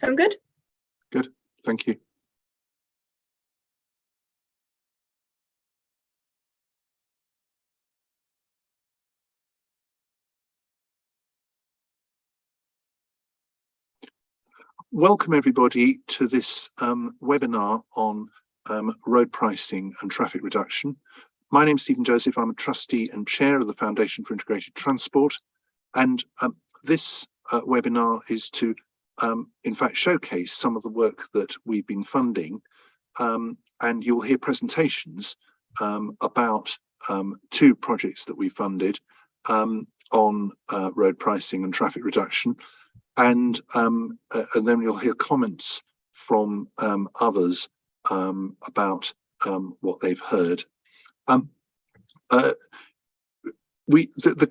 Sound good? Good, thank you. Welcome everybody to this webinar on road pricing and traffic reduction. My name is Stephen Joseph. I'm a trustee and chair of the Foundation for Integrated Transport, and this webinar is to in fact showcase some of the work that we've been funding, and you'll hear presentations about two projects that we funded on road pricing and traffic reduction. And then you'll hear comments from others about what they've heard. The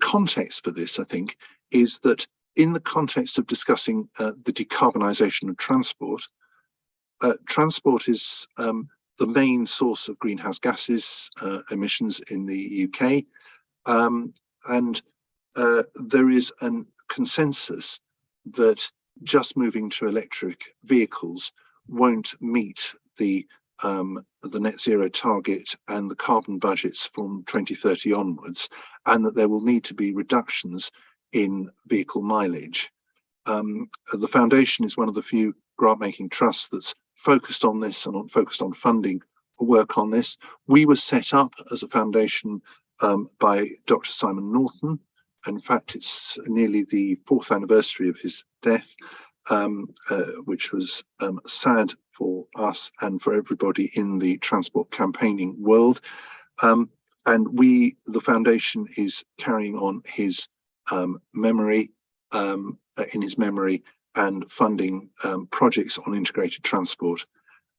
context for this, I think, is that in the context of discussing the decarbonisation of transport, transport is the main source of greenhouse gases emissions in the UK, and there is a consensus that just moving to electric vehicles won't meet the net zero target and the carbon budgets from 2030 onwards, and that there will need to be reductions in vehicle mileage. The Foundation is one of the few grant-making trusts that's focused on this and focused on funding work on this. We were set up as a foundation by Dr. Simon Norton. In fact, it's nearly the 4th anniversary of his death, which was sad for us and for everybody in the transport campaigning world. And the foundation is carrying on his memory, in his memory, and funding projects on integrated transport.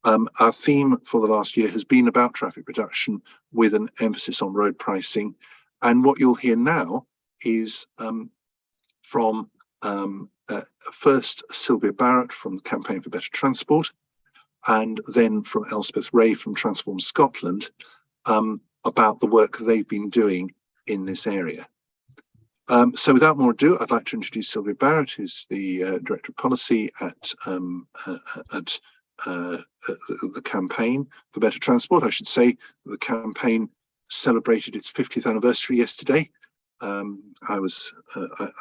Our theme for the last year has been about traffic reduction with an emphasis on road pricing. And what you'll hear now is from first Sylvia Barrett from the Campaign for Better Transport, and then from Elspeth Ray from Transform Scotland, about the work they've been doing in this area. So without more ado, I'd like to introduce Sylvia Barrett, who's the Director of Policy at the Campaign for Better Transport. I should say the campaign celebrated its 50th anniversary yesterday. I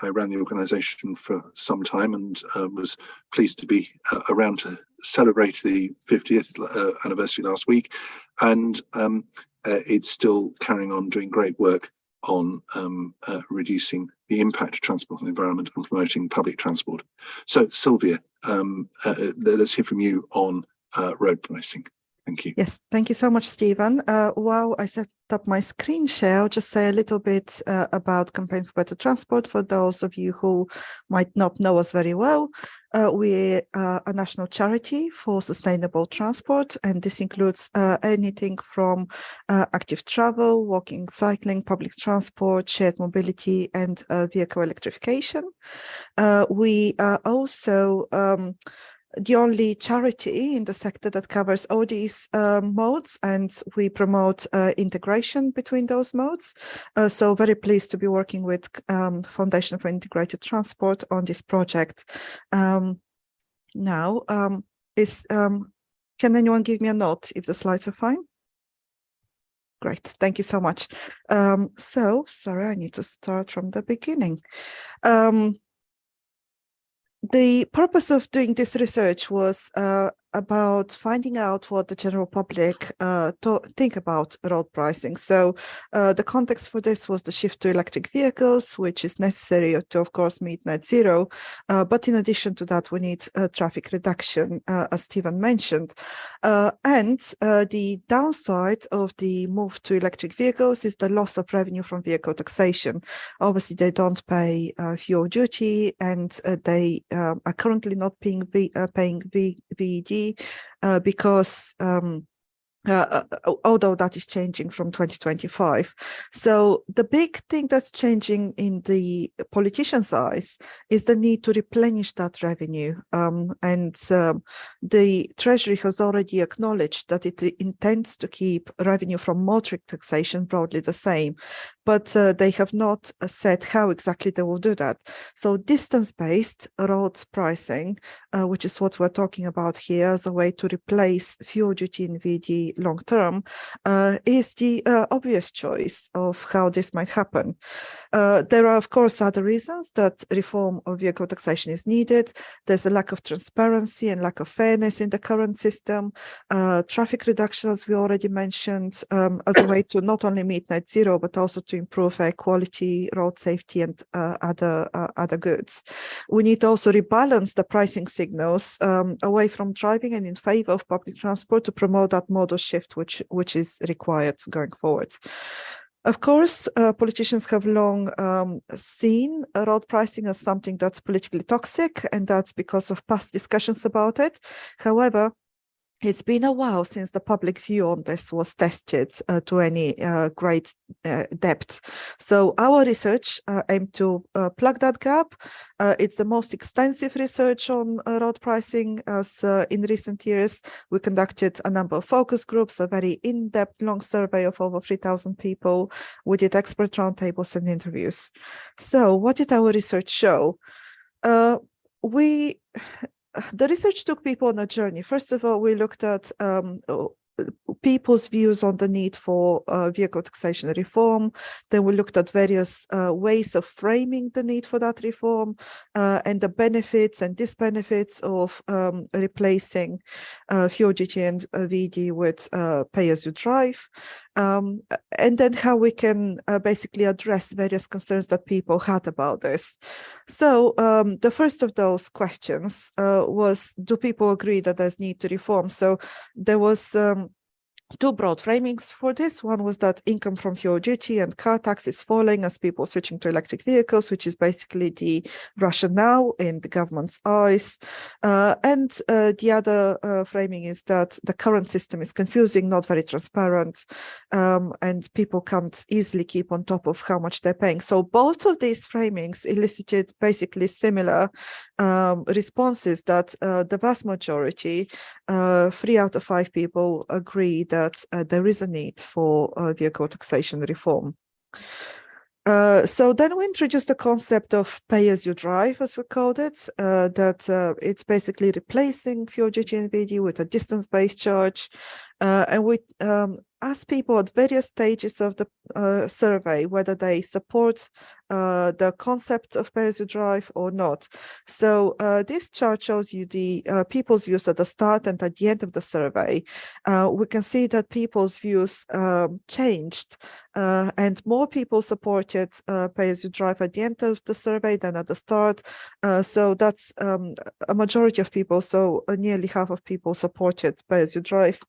ran the organisation for some time and was pleased to be around to celebrate the 50th anniversary last week, and it's still carrying on doing great work on reducing the impact of transport on the environment and promoting public transport. So Sylvia, let's hear from you on road pricing. Thank you. Yes, thank you so much, Stephen. While I set up my screen share, I'll just say a little bit about Campaign for Better Transport for those of you who might not know us very well. We're a national charity for sustainable transport, and this includes anything from active travel, walking, cycling, public transport, shared mobility, and vehicle electrification. We are also the only charity in the sector that covers all these modes, and we promote integration between those modes. So very pleased to be working with Foundation for Integrated Transport on this project. Now, can anyone give me a note if the slides are fine? Great, thank you so much. So, sorry, I need to start from the beginning. The purpose of doing this research was about finding out what the general public think about road pricing. So the context for this was the shift to electric vehicles, which is necessary to, of course, meet net zero. But in addition to that, we need traffic reduction, as Stephen mentioned. And the downside of the move to electric vehicles is the loss of revenue from vehicle taxation. Obviously, they don't pay fuel duty, and they are currently not paying VED because although that is changing from 2025. So the big thing that's changing in the politicians' eyes is the need to replenish that revenue. And the Treasury has already acknowledged that it intends to keep revenue from motor taxation broadly the same. but they have not said how exactly they will do that. So distance-based road pricing, which is what we're talking about here as a way to replace fuel duty in VD long-term, is the obvious choice of how this might happen. There are, of course, other reasons that reform of vehicle taxation is needed. There's a lack of transparency and lack of fairness in the current system. Traffic reduction, as we already mentioned, as a way to not only meet net zero, but also to improve air quality, road safety, and other goods. We need to also rebalance the pricing signals away from driving and in favor of public transport to promote that modal shift, which is required going forward. Of course, politicians have long seen road pricing as something that's politically toxic, and that's because of past discussions about it. However, it's been a while since the public view on this was tested to any great depth. So our research aimed to plug that gap. It's the most extensive research on road pricing as in recent years. We conducted a number of focus groups, a very in-depth long survey of over 3,000 people. We did expert roundtables and interviews. So what did our research show? The research took people on a journey. First of all, we looked at people's views on the need for vehicle taxation reform. Then we looked at various ways of framing the need for that reform and the benefits and disbenefits of replacing fuel duty and VD with pay-as-you-drive. And then how we can basically address various concerns that people had about this. So the first of those questions was, do people agree that there's need to reform? So there was two broad framings for this. One was that income from fuel duty and car tax is falling as people switching to electric vehicles, which is basically the rationale in the government's eyes. And the other framing is that the current system is confusing, not very transparent, and people can't easily keep on top of how much they're paying. So both of these framings elicited basically similar responses that the vast majority, 3 out of 5 people, agree that there is a need for vehicle taxation reform. So then we introduced the concept of pay-as-you-drive, as we called it, that it's basically replacing fuel duty and VD with a distance-based charge. And we asked people at various stages of the survey whether they support the concept of pay-as-you-drive or not. So this chart shows you the people's views at the start and at the end of the survey. We can see that people's views changed, and more people supported pay-as-you-drive at the end of the survey than at the start. So that's a majority of people, so nearly half of people supported pay-as-you-drive,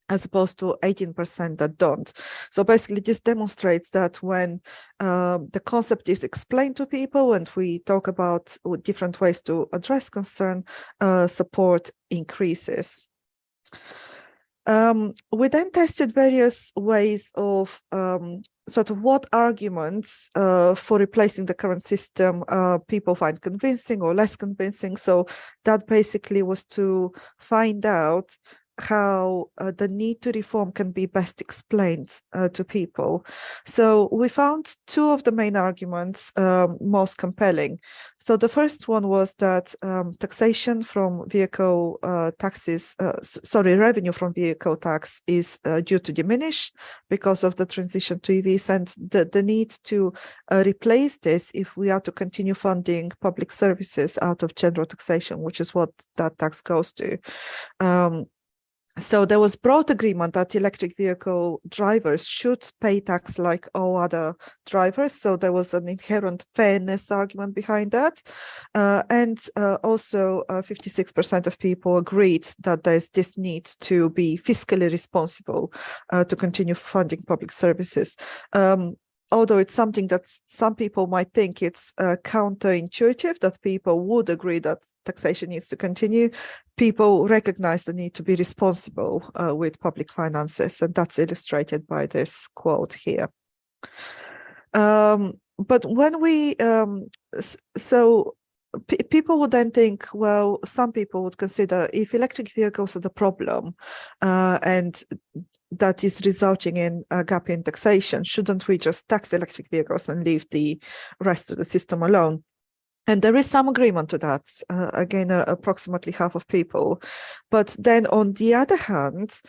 as opposed to 18% that don't. So basically this demonstrates that when the concept is explained to people and we talk about different ways to address concern, support increases. We then tested various ways of sort of what arguments for replacing the current system people find convincing or less convincing. So that basically was to find out how the need to reform can be best explained to people. So we found 2 of the main arguments most compelling. So the first one was that taxation from vehicle revenue from vehicle tax is due to diminish because of the transition to EVs, and the need to replace this if we are to continue funding public services out of general taxation, which is what that tax goes to. So there was broad agreement that electric vehicle drivers should pay tax like all other drivers. So there was an inherent fairness argument behind that. And also 56% of people agreed that there's this need to be fiscally responsible to continue funding public services. Although it's something that some people might think it's counterintuitive, that people would agree that taxation needs to continue, people recognize the need to be responsible with public finances, and that's illustrated by this quote here. But when we, so people would then think, well, some people would consider if electric vehicles are the problem and that is resulting in a gap in taxation, shouldn't we just tax electric vehicles and leave the rest of the system alone? And there is some agreement to that, again, approximately half of people. But then on the other hand,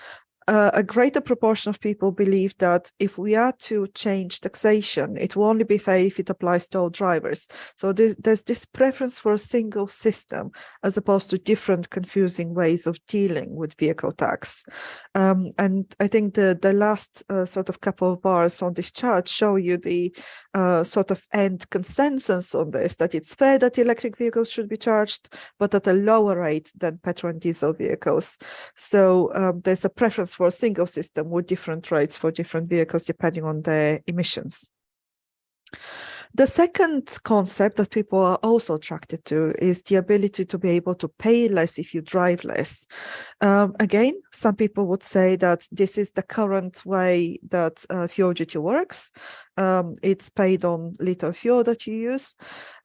a greater proportion of people believe that if we are to change taxation, it will only be fair if it applies to all drivers. So there's this preference for a single system as opposed to different confusing ways of dealing with vehicle tax. And I think the last sort of couple of bars on this chart show you the sort of end consensus on this, that it's fair that electric vehicles should be charged, but at a lower rate than petrol and diesel vehicles. So there's a preference for a single system with different rates for different vehicles depending on their emissions. The second concept that people are also attracted to is the ability to be able to pay less if you drive less. Again, some people would say that this is the current way that fuel duty works. It's paid on liter of fuel that you use.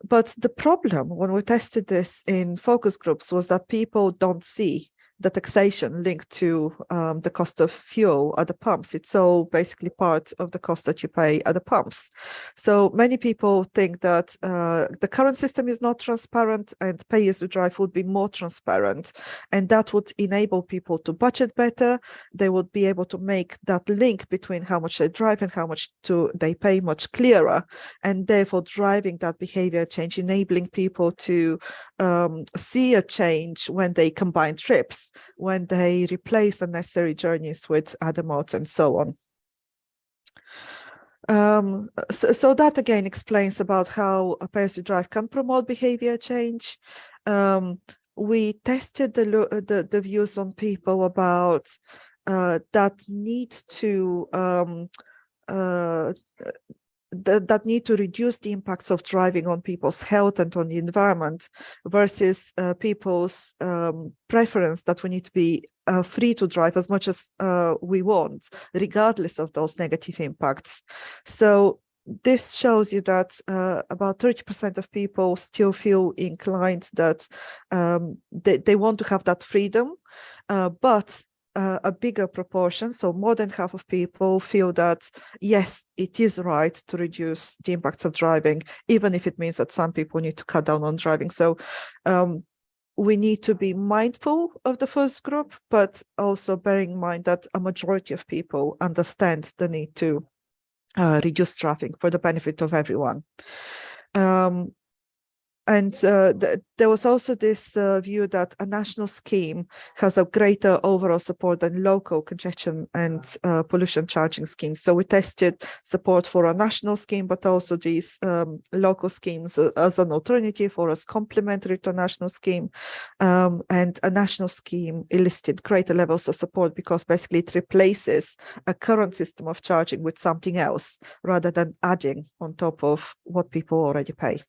But the problem when we tested this in focus groups was that people don't see the taxation linked to the cost of fuel at the pumps. It's all basically part of the cost that you pay at the pumps. So many people think that the current system is not transparent and pay as you drive would be more transparent. And that would enable people to budget better. They would be able to make that link between how much they drive and how much they pay much clearer. And therefore driving that behavior change, enabling people to see a change when they combine trips, when they replace unnecessary journeys with other modes and so on. So that again explains about how a pay-as-you-drive can promote behavior change. We tested the views on people about that need to that need to reduce the impacts of driving on people's health and on the environment versus people's preference that we need to be free to drive as much as we want, regardless of those negative impacts. So this shows you that about 30% of people still feel inclined that they want to have that freedom, but a bigger proportion, so more than half of people feel that, yes, it is right to reduce the impacts of driving, even if it means that some people need to cut down on driving. So we need to be mindful of the first group, but also bearing in mind that a majority of people understand the need to reduce traffic for the benefit of everyone. And there was also this view that a national scheme has a greater overall support than local congestion and pollution charging schemes. So we tested support for a national scheme, but also these local schemes as an alternative or as complementary to a national scheme. And a national scheme elicited greater levels of support because basically it replaces a current system of charging with something else rather than adding on top of what people already pay.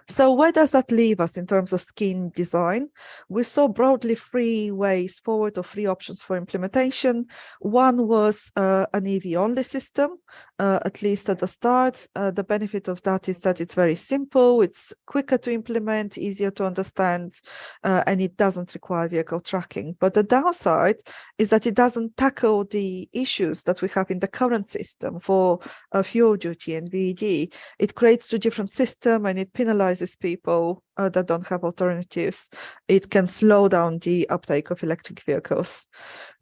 So where does that leave us in terms of scheme design? We saw broadly three ways forward or three options for implementation. One was an EV-only system, at least at the start. The benefit of that is that it's very simple, it's quicker to implement, easier to understand, and it doesn't require vehicle tracking. But the downside is that it doesn't tackle the issues that we have in the current system for fuel duty and VED. It creates two different systems and it penalizes people that don't have alternatives. It can slow down the uptake of electric vehicles.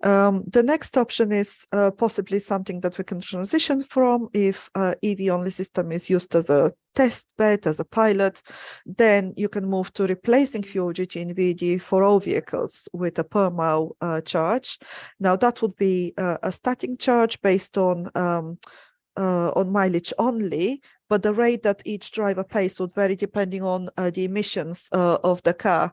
The next option is possibly something that we can transition from if EV-only system is used as a test bed, as a pilot. Then you can move to replacing fuel duty in VED for all vehicles with a per mile charge. Now that would be a static charge based on mileage only, but the rate that each driver pays would vary depending on the emissions of the car.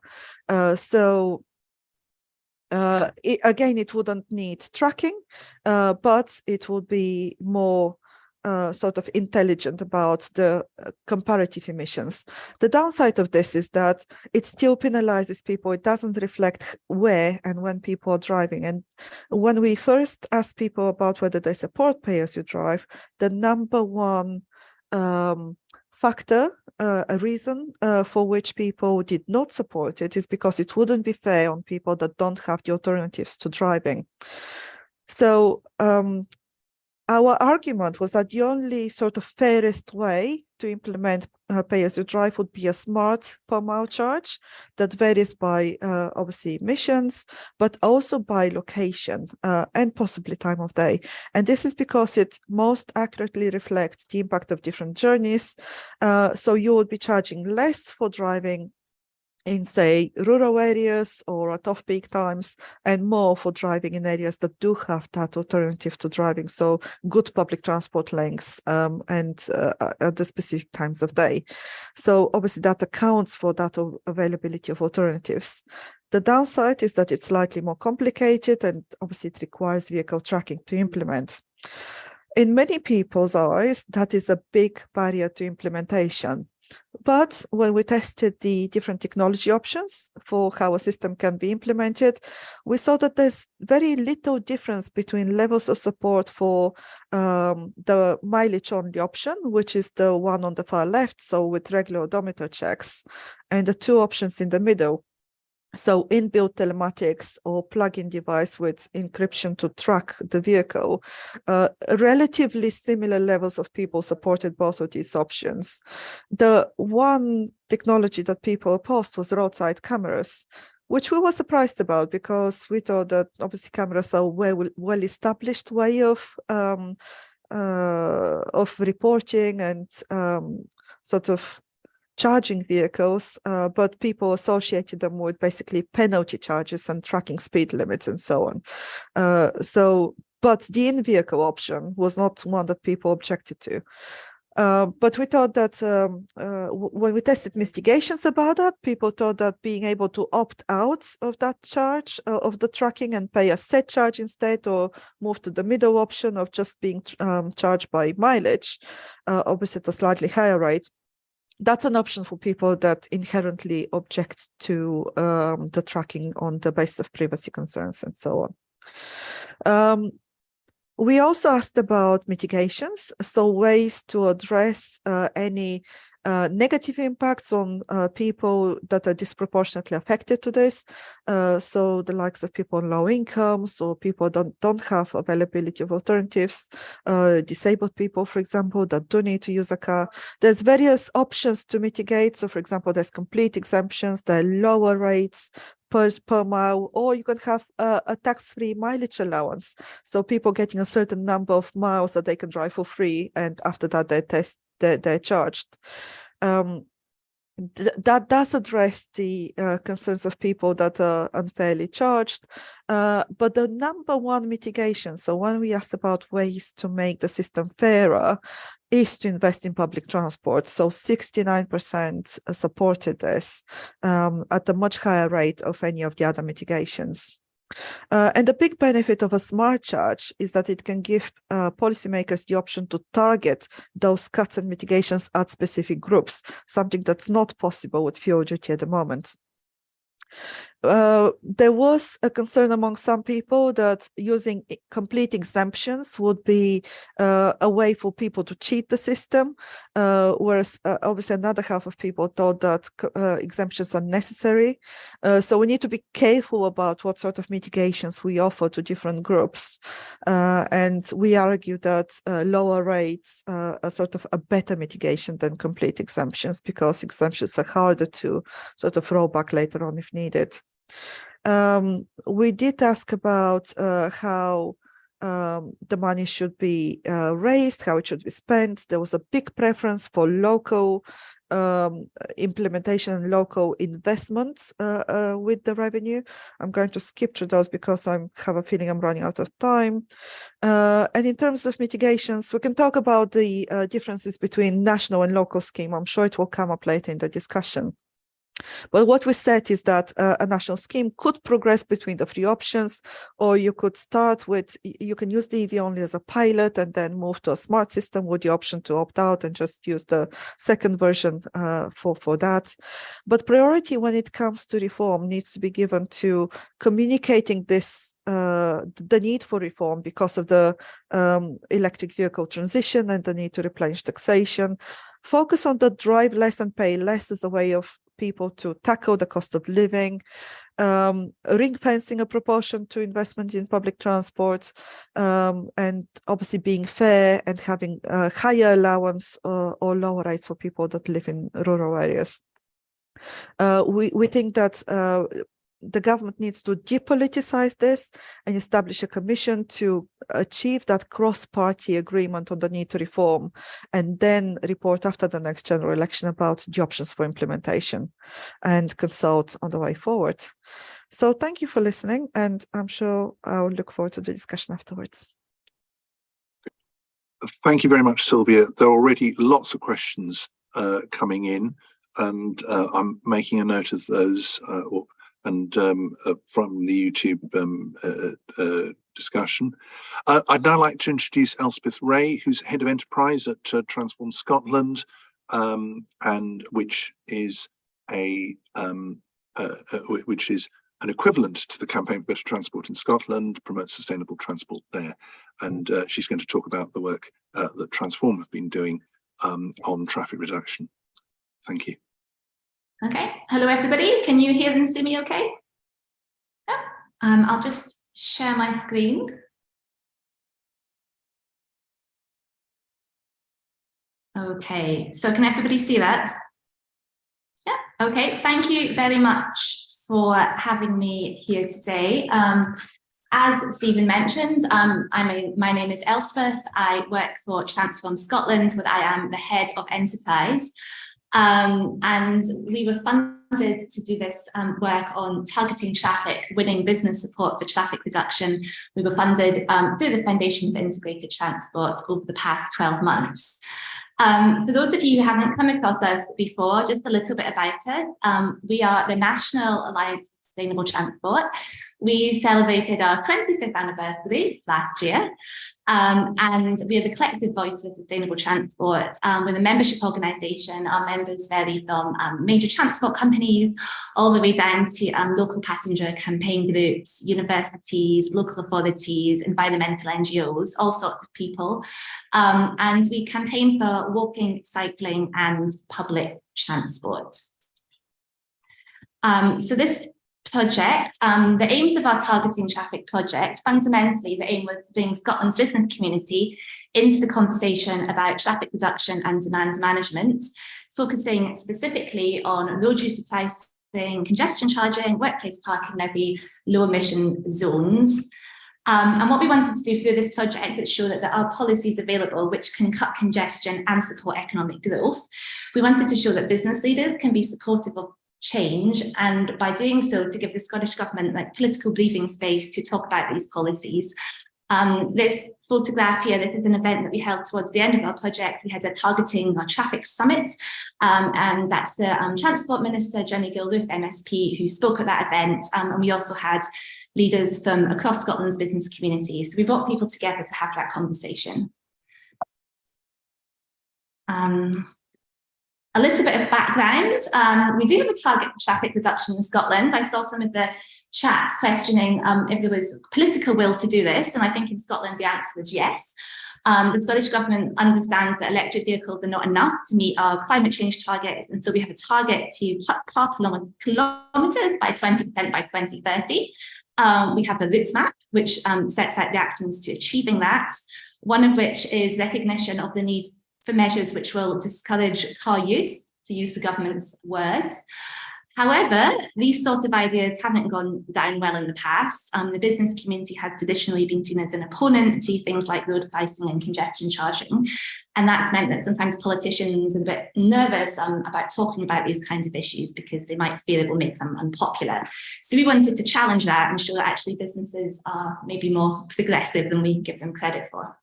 Again, it wouldn't need tracking, but it would be more sort of intelligent about the comparative emissions. The downside of this is that it still penalizes people. It doesn't reflect where and when people are driving. And when we first asked people about whether they support pay as you drive, the number one factor a reason for which people did not support it is because it wouldn't be fair on people that don't have the alternatives to driving. So our argument was that the only sort of fairest way to implement pay-as-you-drive would be a smart per-mile charge that varies by obviously emissions, but also by location and possibly time of day. And this is because it most accurately reflects the impact of different journeys. So you would be charging less for driving in, say, rural areas or at off-peak times, and more for driving in areas that do have that alternative to driving, so good public transport lengths and at the specific times of day. So obviously that accounts for that availability of alternatives. The downside is that it's slightly more complicated, and obviously it requires vehicle tracking to implement. In many people's eyes, that is a big barrier to implementation. But when we tested the different technology options for how a system can be implemented, we saw that there's very little difference between levels of support for the mileage only option, which is the one on the far left, so with regular odometer checks, and the two options in the middle. So inbuilt telematics or plug-in device with encryption to track the vehicle. Relatively similar levels of people supported both of these options. The one technology that people opposed was roadside cameras, which we were surprised about because we thought that obviously cameras are a well-established way of reporting and sort of charging vehicles, but people associated them with basically penalty charges and tracking speed limits and so on. But the in-vehicle option was not one that people objected to. But we thought that when we tested mitigations about that, people thought that being able to opt out of that charge, of the tracking, and pay a set charge instead, or move to the middle option of just being charged by mileage, obviously at a slightly higher rate, that's an option for people that inherently object to the tracking on the basis of privacy concerns and so on. We also asked about mitigations, so ways to address any negative impacts on people that are disproportionately affected to this. So the likes of people on low incomes, or people don't have availability of alternatives, disabled people, for example, that do need to use a car. There's various options to mitigate. So for example, there's complete exemptions, there are lower rates per mile, or you can have a tax-free mileage allowance. So people getting a certain number of miles that they can drive for free, and after that they're charged. That does address the concerns of people that are unfairly charged. But the number one mitigation, so when we asked about ways to make the system fairer, is to invest in public transport. So 69% supported this at a much higher rate of any of the other mitigations. And the big benefit of a smart charge is that it can give policymakers the option to target those cuts and mitigations at specific groups, something that's not possible with fuel duty at the moment. There was a concern among some people that using complete exemptions would be a way for people to cheat the system, whereas obviously another half of people thought that exemptions are necessary. So we need to be careful about what sort of mitigations we offer to different groups. And we argue that lower rates are sort of a better mitigation than complete exemptions, because exemptions are harder to sort of roll back later on if needed. We did ask about how the money should be raised, how it should be spent. There was a big preference for local implementation and local investment with the revenue. I'm going to skip through those because I have a feeling I'm running out of time. And in terms of mitigations, we can talk about the differences between national and local scheme. I'm sure it will come up later in the discussion. But what we said is that a national scheme could progress between the three options, or you could start with, you can use the EV only as a pilot and then move to a smart system with the option to opt out and just use the second version for that. But priority when it comes to reform needs to be given to communicating this, the need for reform because of the electric vehicle transition and the need to replenish taxation. focus on the drive less and pay less as a way of people to tackle the cost of living, ring fencing a proportion to investment in public transport, and obviously being fair and having a higher allowance or lower rates for people that live in rural areas. We think that the government needs to depoliticize this and establish a commission to achieve that cross-party agreement on the need to reform, and then report after the next general election about the options for implementation and consult on the way forward. So thank you for listening, and I'm sure I'll look forward to the discussion afterwards. Thank you very much, Sylvia. There are already lots of questions coming in, and I'm making a note of those from the YouTube discussion. I'd now like to introduce Elspeth Ray, who's Head of Enterprise at Transform Scotland, and which is an equivalent to the Campaign for Better Transport in Scotland, promotes sustainable transport there. And she's going to talk about the work that Transform have been doing on traffic reduction. Thank you. Okay, hello everybody. Can you hear and see me okay? Yeah. I'll just share my screen. Okay, so can everybody see that? Yeah, okay, thank you very much for having me here today. As Stephen mentioned, my name is Elspeth. I work for Transform Scotland, where I am the Head of Enterprise. And we were funded to do this work on targeting traffic, winning business support for traffic reduction. We were funded through the Foundation for Integrated Transport over the past 12 months. For those of you who haven't come across us before, just a little bit about it. We are the National Alliance for Sustainable Transport. We celebrated our 25th anniversary last year, and we are the collective voice for sustainable transport. We're a membership organisation. Our members vary from major transport companies all the way down to local passenger campaign groups, universities, local authorities, environmental NGOs, all sorts of people. And we campaign for walking, cycling and public transport. So this project, the aims of our targeting traffic project, fundamentally the aim was to bring Scotland's business community into the conversation about traffic reduction and demand management, focusing specifically on road use pricing, congestion charging, workplace parking levy, low emission zones. And what we wanted to do through this project was show that there are policies available which can cut congestion and support economic growth. We wanted to show that business leaders can be supportive of change, and by doing so to give the Scottish Government political breathing space to talk about these policies. This photograph here, this is an event that we held towards the end of our project. We had a targeting our traffic summit, and that's the Transport Minister, Jenny Gilruth, MSP, who spoke at that event, and we also had leaders from across Scotland's business community. So we brought people together to have that conversation. A little bit of background. We do have a target for traffic reduction in Scotland. I saw some of the chat questioning if there was political will to do this, and I think in Scotland the answer is yes. The Scottish Government understands that electric vehicles are not enough to meet our climate change targets, and so we have a target to cut car kilometres by 20% by 2030. We have a routes map which sets out the actions to achieving that, one of which is recognition of the need for measures which will discourage car use, to use the government's words. However, these sorts of ideas haven't gone down well in the past. The business community has traditionally been seen as an opponent to things like road pricing and congestion charging. And that's meant that sometimes politicians are a bit nervous about talking about these kinds of issues because they might fear it will make them unpopular. So we wanted to challenge that and show that actually businesses are maybe more progressive than we give them credit for.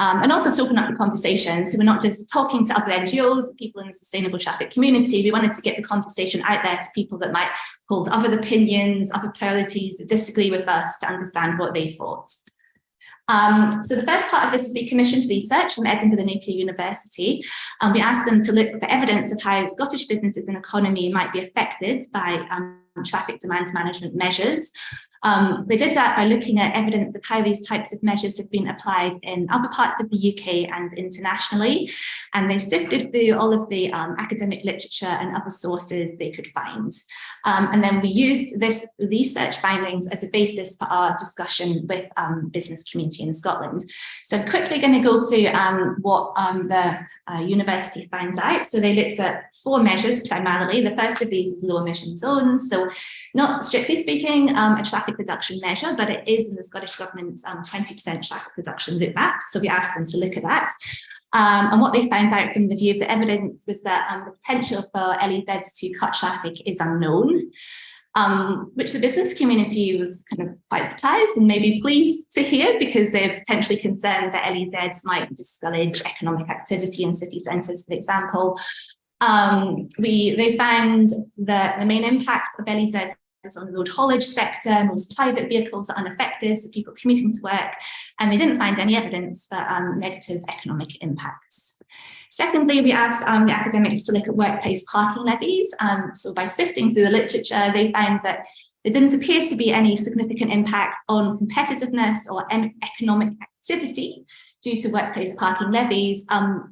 And also to open up the conversation. So we're not just talking to other NGOs, people in the sustainable traffic community. We wanted to get the conversation out there to people that might hold other opinions, other priorities, that disagree with us, to understand what they thought. So the first part of this is we commissioned research from Edinburgh Nuclear University. We asked them to look for evidence of how Scottish businesses and economy might be affected by traffic demand management measures. They did that by looking at evidence of how these types of measures have been applied in other parts of the UK and internationally. And they sifted through all of the academic literature and other sources they could find. And then we used this research findings as a basis for our discussion with business community in Scotland. So I'm quickly going to go through what the university finds out. So they looked at 4 measures primarily. The first of these is low emission zones. So not strictly speaking a traffic reduction measure, but it is in the Scottish Government's 20% traffic reduction roadmap. So we asked them to look at that. And what they found out from the view of the evidence was that the potential for LEZs to cut traffic is unknown, which the business community was kind of quite surprised and maybe pleased to hear, because they're potentially concerned that LEZs might discourage economic activity in city centres, for example. They found that the main impact of LEZs is on the road haulage sector. Most private vehicles are unaffected, so people commuting to work, and they didn't find any evidence for negative economic impacts. Secondly, we asked the academics to look at workplace parking levies. So by sifting through the literature, they found that there didn't appear to be any significant impact on competitiveness or economic activity due to workplace parking levies.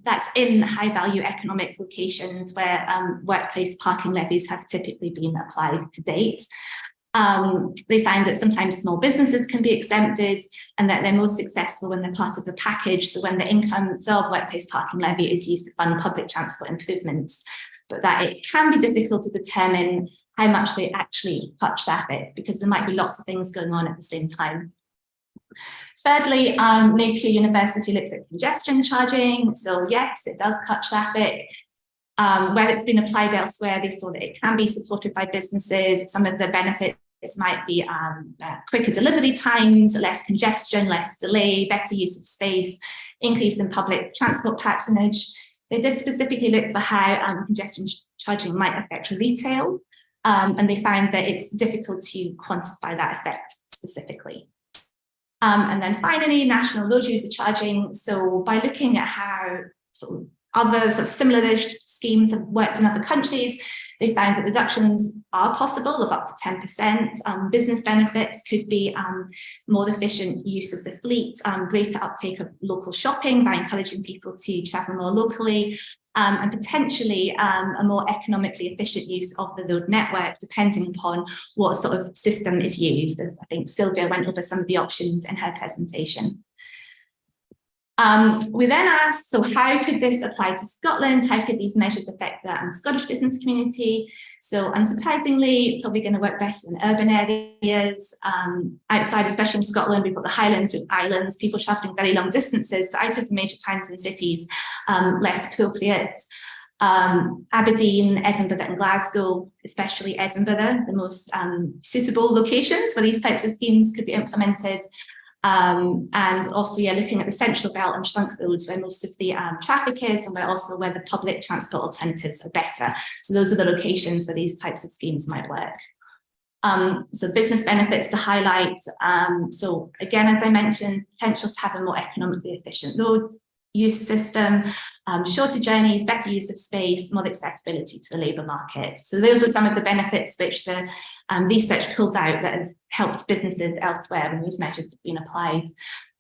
That's in high value economic locations where workplace parking levies have typically been applied to date. They find that sometimes small businesses can be exempted, and that they're most successful when they're part of a package. So when the income for workplace parking levy is used to fund public transport improvements, but that it can be difficult to determine how much they actually cut traffic, because there might be lots of things going on at the same time. Thirdly, Napier University looked at congestion charging. So yes, it does cut traffic. Where it's been applied elsewhere, they saw that it can be supported by businesses. Some of the benefits might be quicker delivery times, less congestion, less delay, better use of space, increase in public transport patronage. They did specifically look for how congestion charging might affect retail, and they found that it's difficult to quantify that effect specifically. And then finally, national road user charging. So by looking at how sort of other sort of similar schemes have worked in other countries, they found that reductions are possible of up to 10%. Business benefits could be more efficient use of the fleet, greater uptake of local shopping by encouraging people to travel more locally, and potentially a more economically efficient use of the road network, depending upon what sort of system is used, as I think Sylvia went over some of the options in her presentation. We then asked, so how could this apply to Scotland? How could these measures affect the Scottish business community? So unsurprisingly, probably going to work best in urban areas. Outside, especially in Scotland, we've got the Highlands with islands, people travelling very long distances, so out of the major towns and cities, less appropriate. Aberdeen, Edinburgh and Glasgow, especially Edinburgh, the most suitable locations where these types of schemes could be implemented. And also, yeah, looking at the central belt and trunk roads where most of the traffic is, and where the public transport alternatives are better. So those are the locations where these types of schemes might work. So business benefits to highlight. So again, as I mentioned, potential to have a more economically efficient road use system, shorter journeys, better use of space, more accessibility to the labour market. So those were some of the benefits which the research pulled out that have helped businesses elsewhere when those measures have been applied.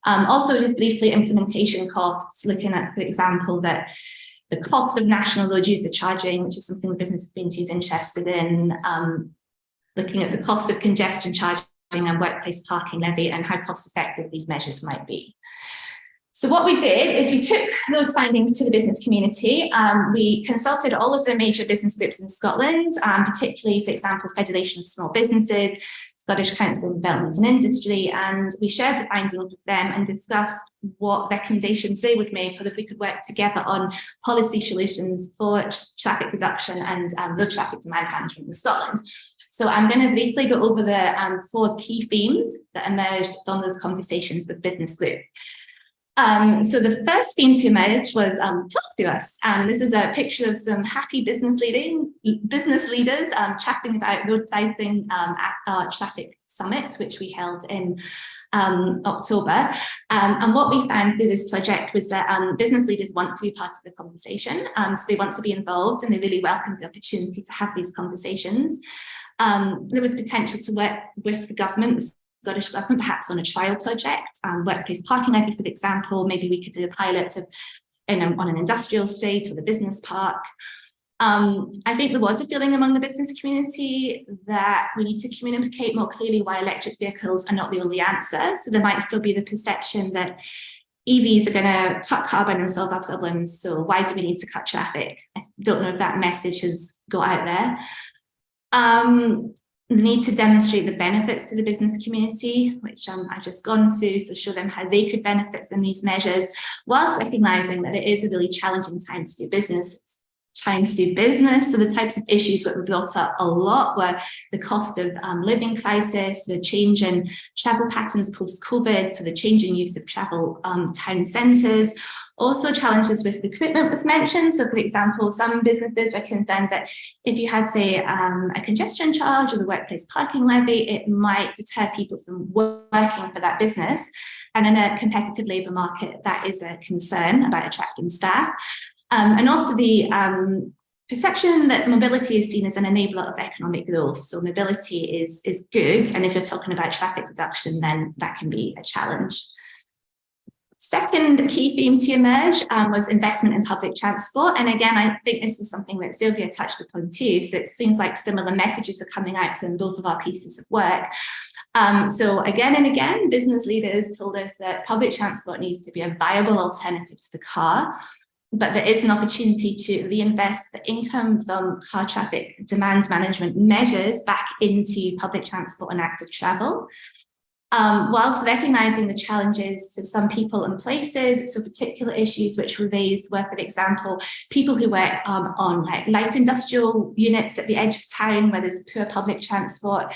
Also, just briefly, implementation costs, looking at, for example, that the cost of national road user charging, which is something the business community is interested in, looking at the cost of congestion charging and workplace parking levy and how cost effective these measures might be. So what we did is we took those findings to the business community. We consulted all of the major business groups in Scotland, particularly, for example, Federation of Small Businesses, Scottish Council of Development and Industry, and we shared the findings with them and discussed what recommendations they would make, or if we could work together on policy solutions for traffic reduction and road traffic demand management in Scotland. So I'm going to briefly go over the 4 key themes that emerged from those conversations with business groups. So the first theme to emerge was talk to us. And this is a picture of some happy business leaders chatting about road pricing at our traffic summit, which we held in October. And what we found through this project was that business leaders want to be part of the conversation. So they want to be involved, and they really welcome the opportunity to have these conversations. There was potential to work with the government, Scottish Government, perhaps on a trial project, workplace parking levy, for example. Maybe we could do a pilot on an industrial estate or a business park. I think there was a feeling among the business community that we need to communicate more clearly why electric vehicles are not the only answer. So there might still be the perception that EVs are going to cut carbon and solve our problems. So why do we need to cut traffic? I don't know if that message has got out there. The need to demonstrate the benefits to the business community, which I've just gone through, so show them how they could benefit from these measures, whilst recognising that it is a really challenging time to do business. So the types of issues that were brought up a lot were the cost of living crisis, the change in travel patterns post-COVID, so the change in use of travel town centres. Also, challenges with recruitment was mentioned. So, for example, some businesses were concerned that if you had, say, a congestion charge or the workplace parking levy, it might deter people from working for that business. And in a competitive labour market, that is a concern about attracting staff. And also the perception that mobility is seen as an enabler of economic growth. So mobility is good. And if you're talking about traffic reduction, then that can be a challenge. Second key theme to emerge was investment in public transport. And again, I think this was something that Sylvia touched upon too. So it seems like similar messages are coming out from both of our pieces of work. So again and again, business leaders told us that public transport needs to be a viable alternative to the car, but there is an opportunity to reinvest the income from car traffic demand management measures back into public transport and active travel. Whilst recognising the challenges to some people and places, so particular issues which were raised were, for example, people who work on light industrial units at the edge of town where there's poor public transport,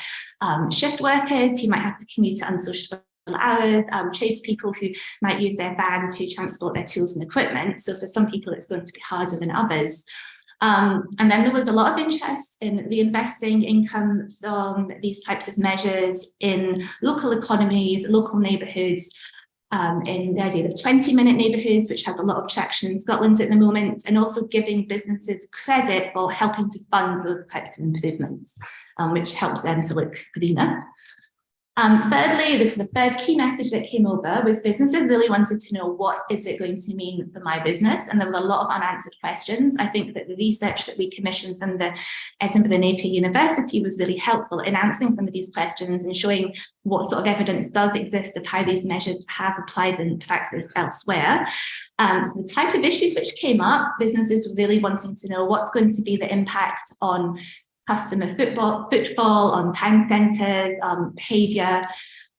shift workers who might have to commute at unsociable hours, tradespeople who might use their van to transport their tools and equipment. So for some people, it's going to be harder than others. And then there was a lot of interest in reinvesting income from these types of measures in local economies, local neighbourhoods, in the idea of 20-minute neighbourhoods, which has a lot of traction in Scotland at the moment, and also giving businesses credit for helping to fund those types of improvements, which helps them to look greener. Thirdly, this is the third key message that came over, was businesses really wanted to know what is it going to mean for my business, and there were a lot of unanswered questions. I think that the research that we commissioned from the Edinburgh Napier University was really helpful in answering some of these questions and showing what sort of evidence does exist of how these measures have applied in practice elsewhere. So the type of issues which came up, businesses were really wanting to know what's going to be the impact on customer footfall, on town centres, behaviour.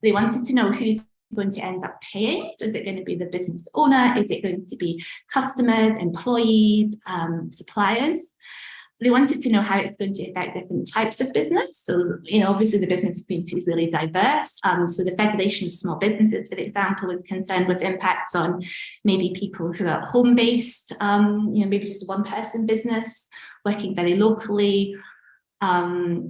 They wanted to know who's going to end up paying. So is it going to be the business owner? Is it going to be customers, employees, suppliers? They wanted to know how it's going to affect different types of business. So, obviously the business community is really diverse. So the Federation of Small Businesses, for example, is concerned with impacts on maybe people who are home-based, maybe just a one-person business working very locally.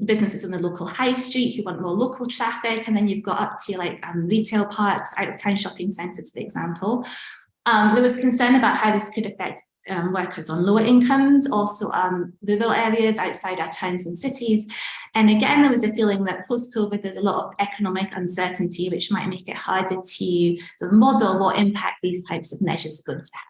Businesses on the local high street who want more local traffic, and then you've got up to retail parks, out-of-town shopping centres, for example. There was concern about how this could affect workers on lower incomes, also rural areas outside our towns and cities. And again, there was a feeling that post-COVID, there's a lot of economic uncertainty, which might make it harder to sort of model what impact these types of measures are going to have.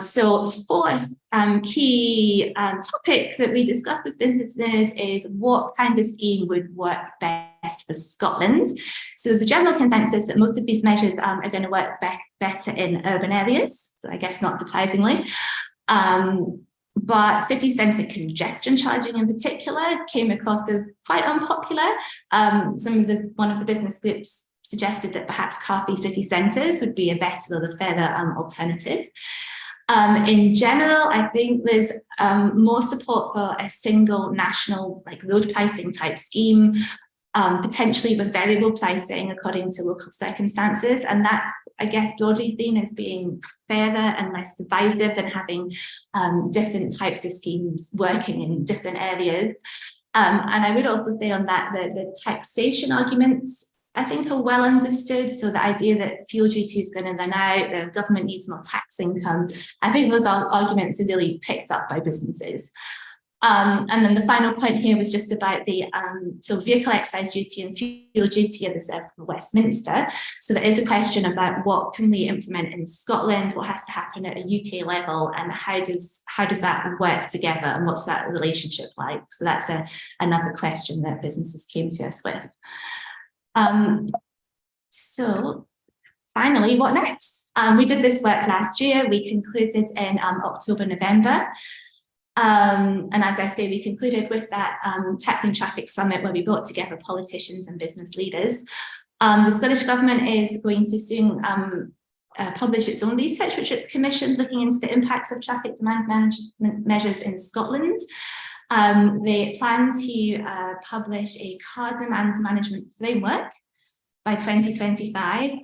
So fourth key topic that we discussed with businesses is what kind of scheme would work best for Scotland. So there's a general consensus that most of these measures are going to work better in urban areas, so I guess not surprisingly. But city centre congestion charging in particular came across as quite unpopular. One of the business groups suggested that perhaps car-free city centres would be a better or a fairer alternative. In general, I think there's more support for a single national road pricing type scheme, potentially with variable pricing according to local circumstances. And that's, I guess, broadly seen as being fairer and less divisive than having different types of schemes working in different areas. And I would also say on that, the taxation arguments, I think, are well understood. So the idea that fuel duty is going to run out, the government needs more tax income, I think those arguments are really picked up by businesses. And then the final point here was just about the so vehicle excise duty and fuel duty are reserved for Westminster. So there is a question about what can we implement in Scotland, what has to happen at a UK level, and how does that work together, and what's that relationship like? So that's another question that businesses came to us with. So finally, what next? We did this work last year. We concluded in October, November. And as I say, we concluded with that Tackling Traffic Summit, where we brought together politicians and business leaders. The Scottish Government is going to soon publish its own research, which it's commissioned, looking into the impacts of traffic demand management measures in Scotland. They plan to publish a car demand management framework by 2025.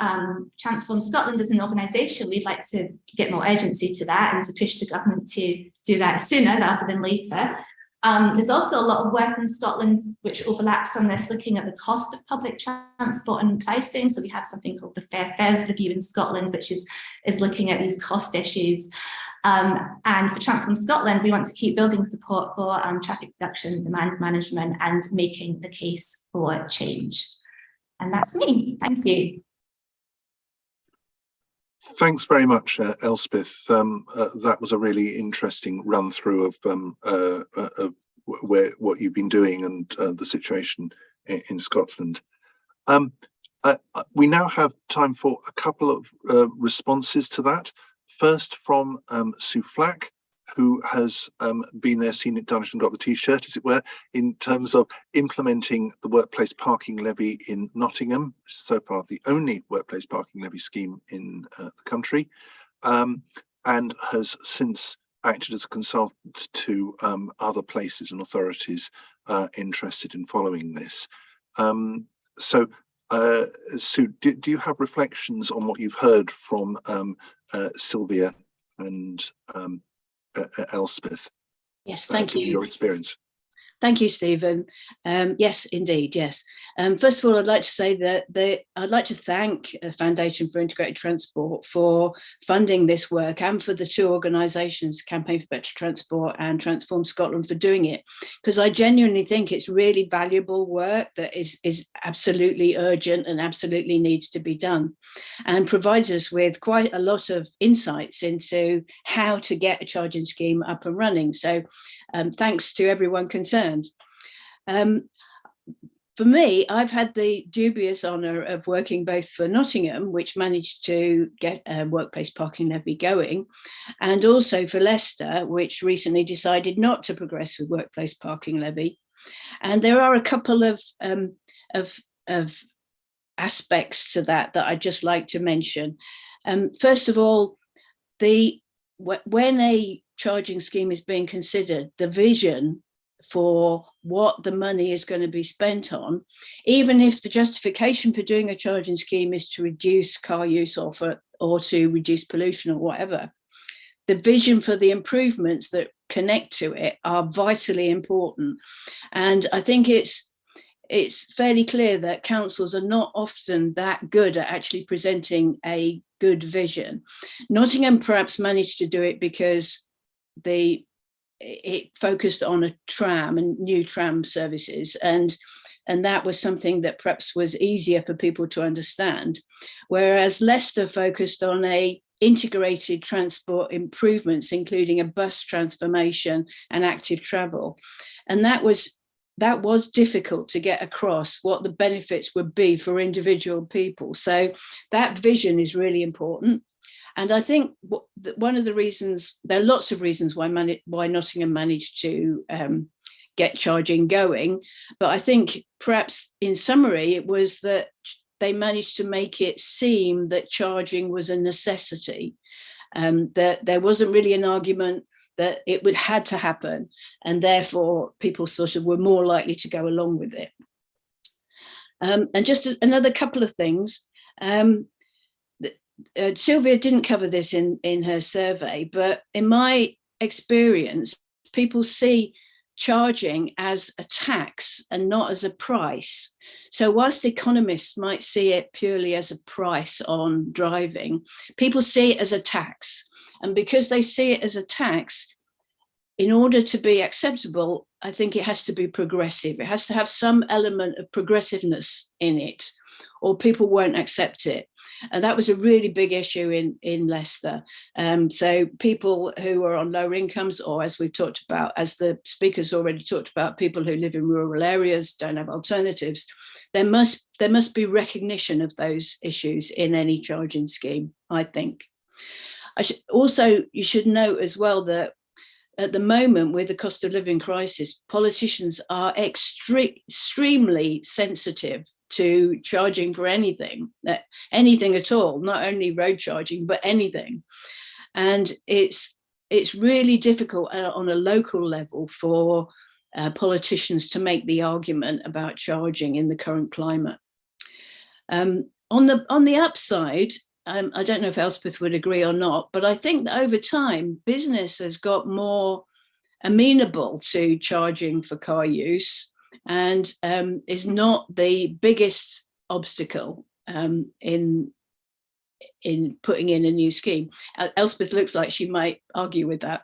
Transform Scotland as an organisation, we'd like to get more urgency to that and to push the government to do that sooner rather than later. There's also a lot of work in Scotland which overlaps on this, looking at the cost of public transport and pricing. So we have something called the Fair Fares Review in Scotland, which is looking at these cost issues. And for Transform Scotland, we want to keep building support for traffic reduction, demand management, and making the case for change. And that's me. Thank you. Thanks very much, Elspeth. That was a really interesting run through of what you've been doing and the situation in Scotland. We now have time for a couple of responses to that. First from Sue Flack, who has been there, seen it, done it, and got the T-shirt, as it were, in terms of implementing the workplace parking levy in Nottingham, so far the only workplace parking levy scheme in the country, and has since acted as a consultant to other places and authorities interested in following this. Sue, do you have reflections on what you've heard from Sylvia and Elspeth? Yes, thank you. Your experience. Thank you, Stephen. Yes, indeed, yes. First of all, I'd like to say that I'd like to thank the Foundation for Integrated Transport for funding this work, and for the two organisations, Campaign for Better Transport and Transform Scotland, for doing it, because I genuinely think it's really valuable work that is absolutely urgent and absolutely needs to be done, and provides us with quite a lot of insights into how to get a charging scheme up and running. So thanks to everyone concerned. For me, I've had the dubious honour of working both for Nottingham, which managed to get a workplace parking levy going, and also for Leicester, which recently decided not to progress with workplace parking levy. And there are a couple of aspects to that I'd just like to mention. First of all, when a charging scheme is being considered, the vision for what the money is going to be spent on, even if the justification for doing a charging scheme is to reduce car use or to reduce pollution or whatever, the vision for the improvements that connect to it are vitally important. And I think it's fairly clear that councils are not often that good at actually presenting a good vision. Nottingham perhaps managed to do it because it focused on a tram and new tram services, and that was something that perhaps was easier for people to understand, whereas Leicester focused on a integrated transport improvements, including a bus transformation and active travel, and that was difficult to get across what the benefits would be for individual people. So that vision is really important. And I think one of the reasons, there are lots of reasons why Nottingham managed to get charging going, but I think perhaps in summary, it was that they managed to make it seem that charging was a necessity, that there wasn't really an argument that it had to happen, and therefore people sort of were more likely to go along with it. And just another couple of things. Sylvia didn't cover this in her survey, but in my experience, people see charging as a tax and not as a price. So whilst economists might see it purely as a price on driving, people see it as a tax. And because they see it as a tax, in order to be acceptable, I think it has to be progressive. It has to have some element of progressiveness in it, or people won't accept it. And that was a really big issue in Leicester. So people who are on lower incomes, or as we've talked about, as the speakers already talked about, people who live in rural areas, don't have alternatives, there must be recognition of those issues in any charging scheme, I think. You should note as well that at the moment, with the cost of living crisis, politicians are extremely sensitive to charging for anything at all, not only road charging, but anything. And it's really difficult on a local level for politicians to make the argument about charging in the current climate. On the upside, I don't know if Elspeth would agree or not, but I think that over time, business has got more amenable to charging for car use, and is not the biggest obstacle in putting in a new scheme. Elspeth looks like she might argue with that.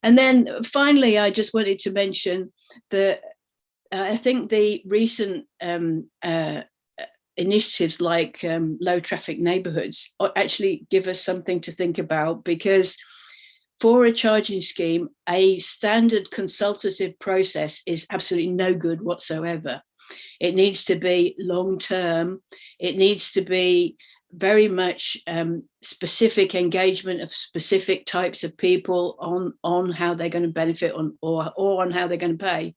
And then finally, I just wanted to mention that I think the recent initiatives like low traffic neighborhoods actually give us something to think about, because for a charging scheme, a standard consultative process is absolutely no good whatsoever. It needs to be long-term. It needs to be very much specific engagement of specific types of people on how they're going to benefit or on how they're going to pay.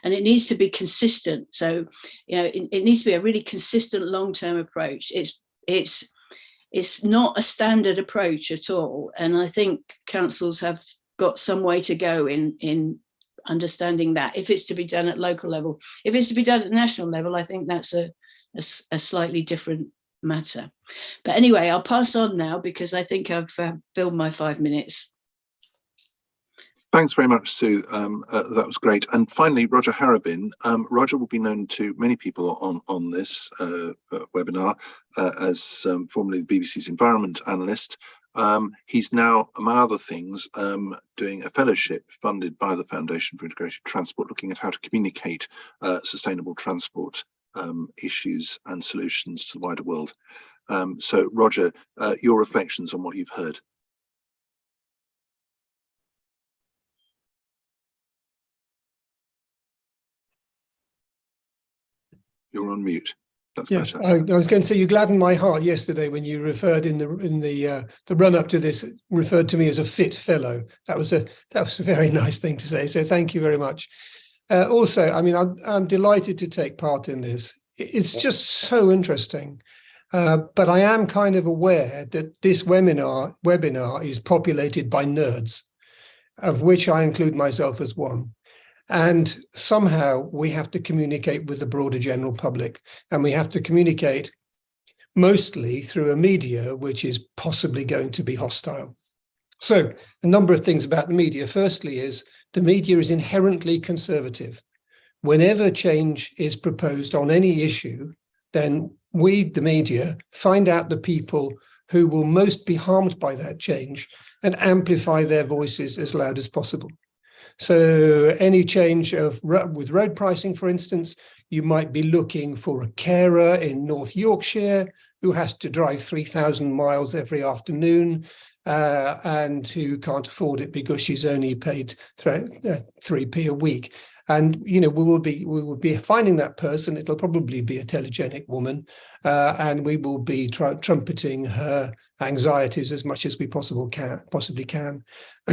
And it needs to be consistent. So, it needs to be a really consistent long-term approach. It's not a standard approach at all. And I think councils have got some way to go in understanding that, if it's to be done at local level. If it's to be done at national level, I think that's a slightly different matter. But anyway, I'll pass on now, because I think I've filled my 5 minutes. Thanks very much, Sue. That was great. And finally, Roger Harrabin. Roger will be known to many people on this webinar as formerly the BBC's environment analyst. He's now, among other things, doing a fellowship funded by the Foundation for Integrated Transport, looking at how to communicate sustainable transport issues and solutions to the wider world. So, Roger, your reflections on what you've heard. You're on mute. That's yes, better. I was going to say, you gladdened my heart yesterday when you referred in the run up to this, referred to me as a fit fellow. That was a very nice thing to say. So thank you very much. Also, I mean, I'm delighted to take part in this. It's just so interesting. But I am kind of aware that this webinar is populated by nerds, of which I include myself as one. And somehow we have to communicate with the broader general public, and we have to communicate mostly through a media which is possibly going to be hostile. So a number of things about the media. Firstly is the media is inherently conservative. Whenever change is proposed on any issue, then we, the media, find out the people who will most be harmed by that change and amplify their voices as loud as possible. So any change with road pricing, for instance, you might be looking for a carer in North Yorkshire who has to drive 3,000 miles every afternoon and who can't afford it because she's only paid 3p a week. And, we will be finding that person. It'll probably be a telegenic woman, and we will be trumpeting her anxieties as much as we possibly can.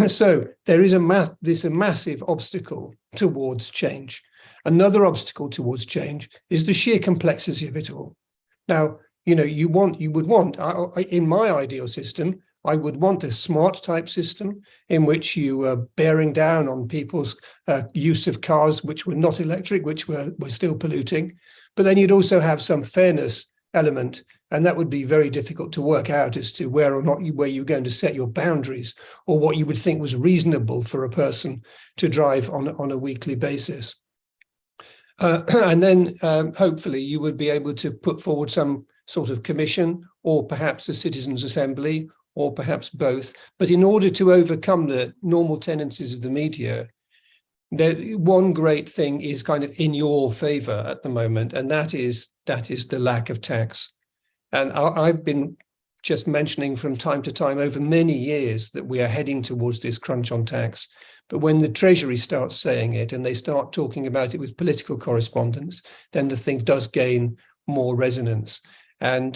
So there is a massive obstacle towards change. Another obstacle towards change is the sheer complexity of it all. Now, you would want, in my ideal system, I would want a smart type system in which you were bearing down on people's use of cars which were not electric, which were still polluting. But then you'd also have some fairness element, and that would be very difficult to work out as to where you're going to set your boundaries, or what you would think was reasonable for a person to drive on a weekly basis. And then hopefully you would be able to put forward some sort of commission, or perhaps a citizens' assembly, or perhaps both. But in order to overcome the normal tendencies of the media, one great thing is kind of in your favor at the moment, and that is the lack of tax. And I've been just mentioning from time to time over many years that we are heading towards this crunch on tax. But when the Treasury starts saying it and they start talking about it with political correspondence, then the thing does gain more resonance. And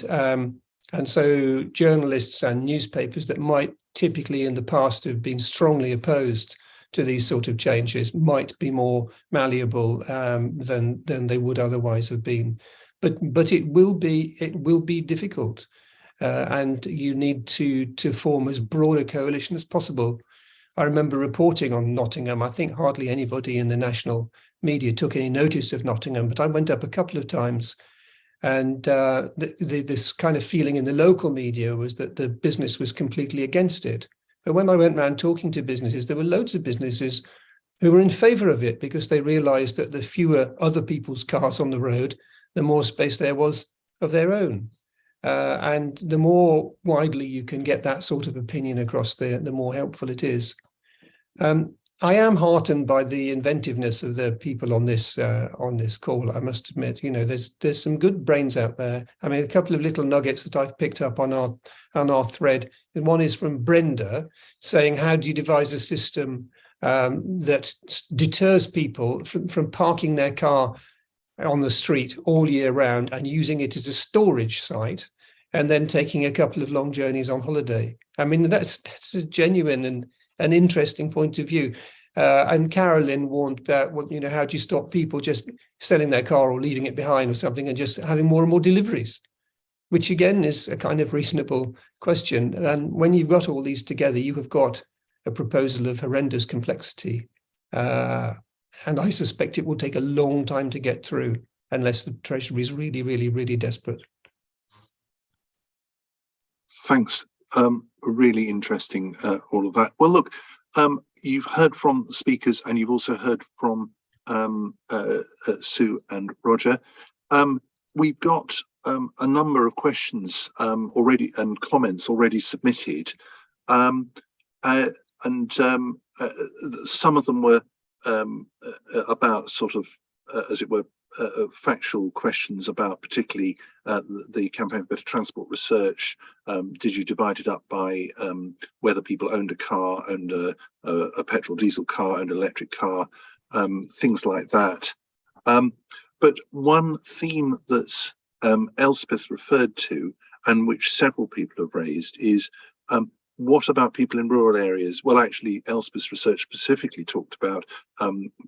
so journalists and newspapers that might typically in the past have been strongly opposed to these sort of changes might be more malleable than they would otherwise have been. But it will be difficult. And you need to form as broad a coalition as possible. I remember reporting on Nottingham. I think hardly anybody in the national media took any notice of Nottingham, but I went up a couple of times, and this kind of feeling in the local media was that the business was completely against it. But when I went around talking to businesses, there were loads of businesses who were in favour of it because they realised that the fewer other people's cars on the road, the more space there was of their own. And the more widely you can get that sort of opinion across there, the more helpful it is. I am heartened by the inventiveness of the people on this call. I must admit, there's some good brains out there. I mean, a couple of little nuggets that I've picked up on our thread. And one is from Brenda saying, "How do you devise a system that deters people from parking their car on the street all year round and using it as a storage site, and then taking a couple of long journeys on holiday?" I mean, that's a genuine and an interesting point of view. And Carolyn warned about, how do you stop people just selling their car or leaving it behind or something and just having more and more deliveries, which again is a kind of reasonable question. And when you've got all these together, you have got a proposal of horrendous complexity. And I suspect it will take a long time to get through unless the Treasury is really, really, really desperate. Thanks. Really interesting, all of that. Well, look, you've heard from the speakers and you've also heard from Sue and Roger. We've got a number of questions already and comments already submitted. And some of them were about sort of, as it were, factual questions about particularly the Campaign for Better Transport research. Did you divide it up by whether people owned a car, owned a petrol diesel car, owned an electric car, things like that. But one theme that Elspeth referred to, and which several people have raised, is what about people in rural areas? Well, actually, Elspeth's research specifically talked about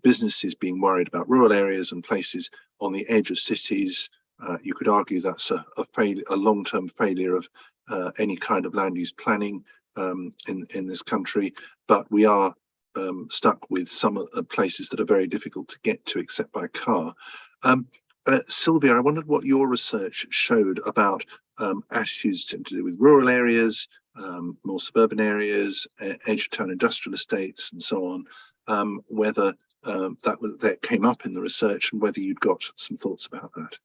businesses being worried about rural areas and places on the edge of cities. You could argue that's a long-term failure of any kind of land use planning in this country, but we are stuck with some places that are very difficult to get to except by car. Sylvia, I wondered what your research showed about attitudes to do with rural areas, more suburban areas, edge of town industrial estates, and so on. Whether that came up in the research, and whether you'd got some thoughts about that.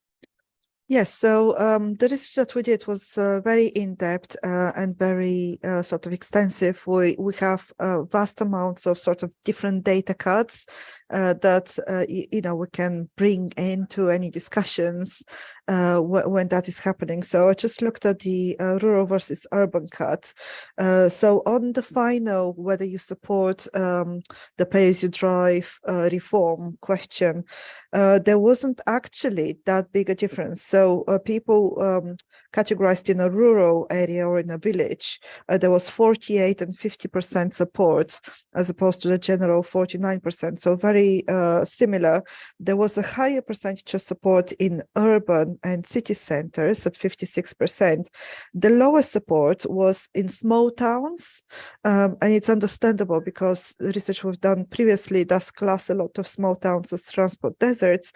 Yes, so the research that we did was very in-depth and very sort of extensive. We have vast amounts of sort of different data cuts that we can bring into any discussions when that is happening. So I just looked at the rural versus urban cut. So on the final, whether you support the pay-as-you-drive reform question, there wasn't actually that big a difference. So people categorized in a rural area or in a village, there was 48 and 50% support as opposed to the general 49%. So very similar. There was a higher percentage of support in urban and city centers at 56%. The lowest support was in small towns, and it's understandable because the research we've done previously does class a lot of small towns as transport deserts,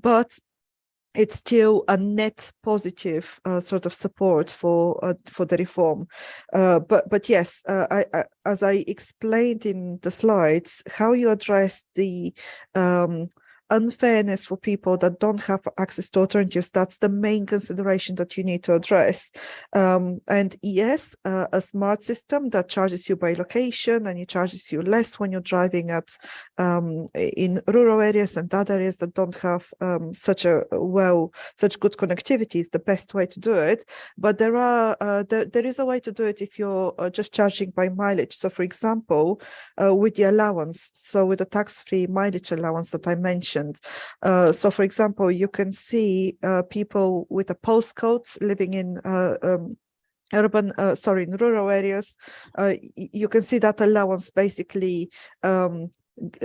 but it's still a net positive sort of support for the reform. But yes, as I explained in the slides, how you address the unfairness for people that don't have access to alternatives, that's the main consideration that you need to address. And yes, a smart system that charges you by location and it charges you less when you're driving at in rural areas and other areas that don't have such good connectivity is the best way to do it. But there is a way to do it if you're just charging by mileage. So for example, with the allowance, so with the tax-free mileage allowance that I mentioned. So for example, you can see people with a postcode living in in rural areas. You can see that allowance basically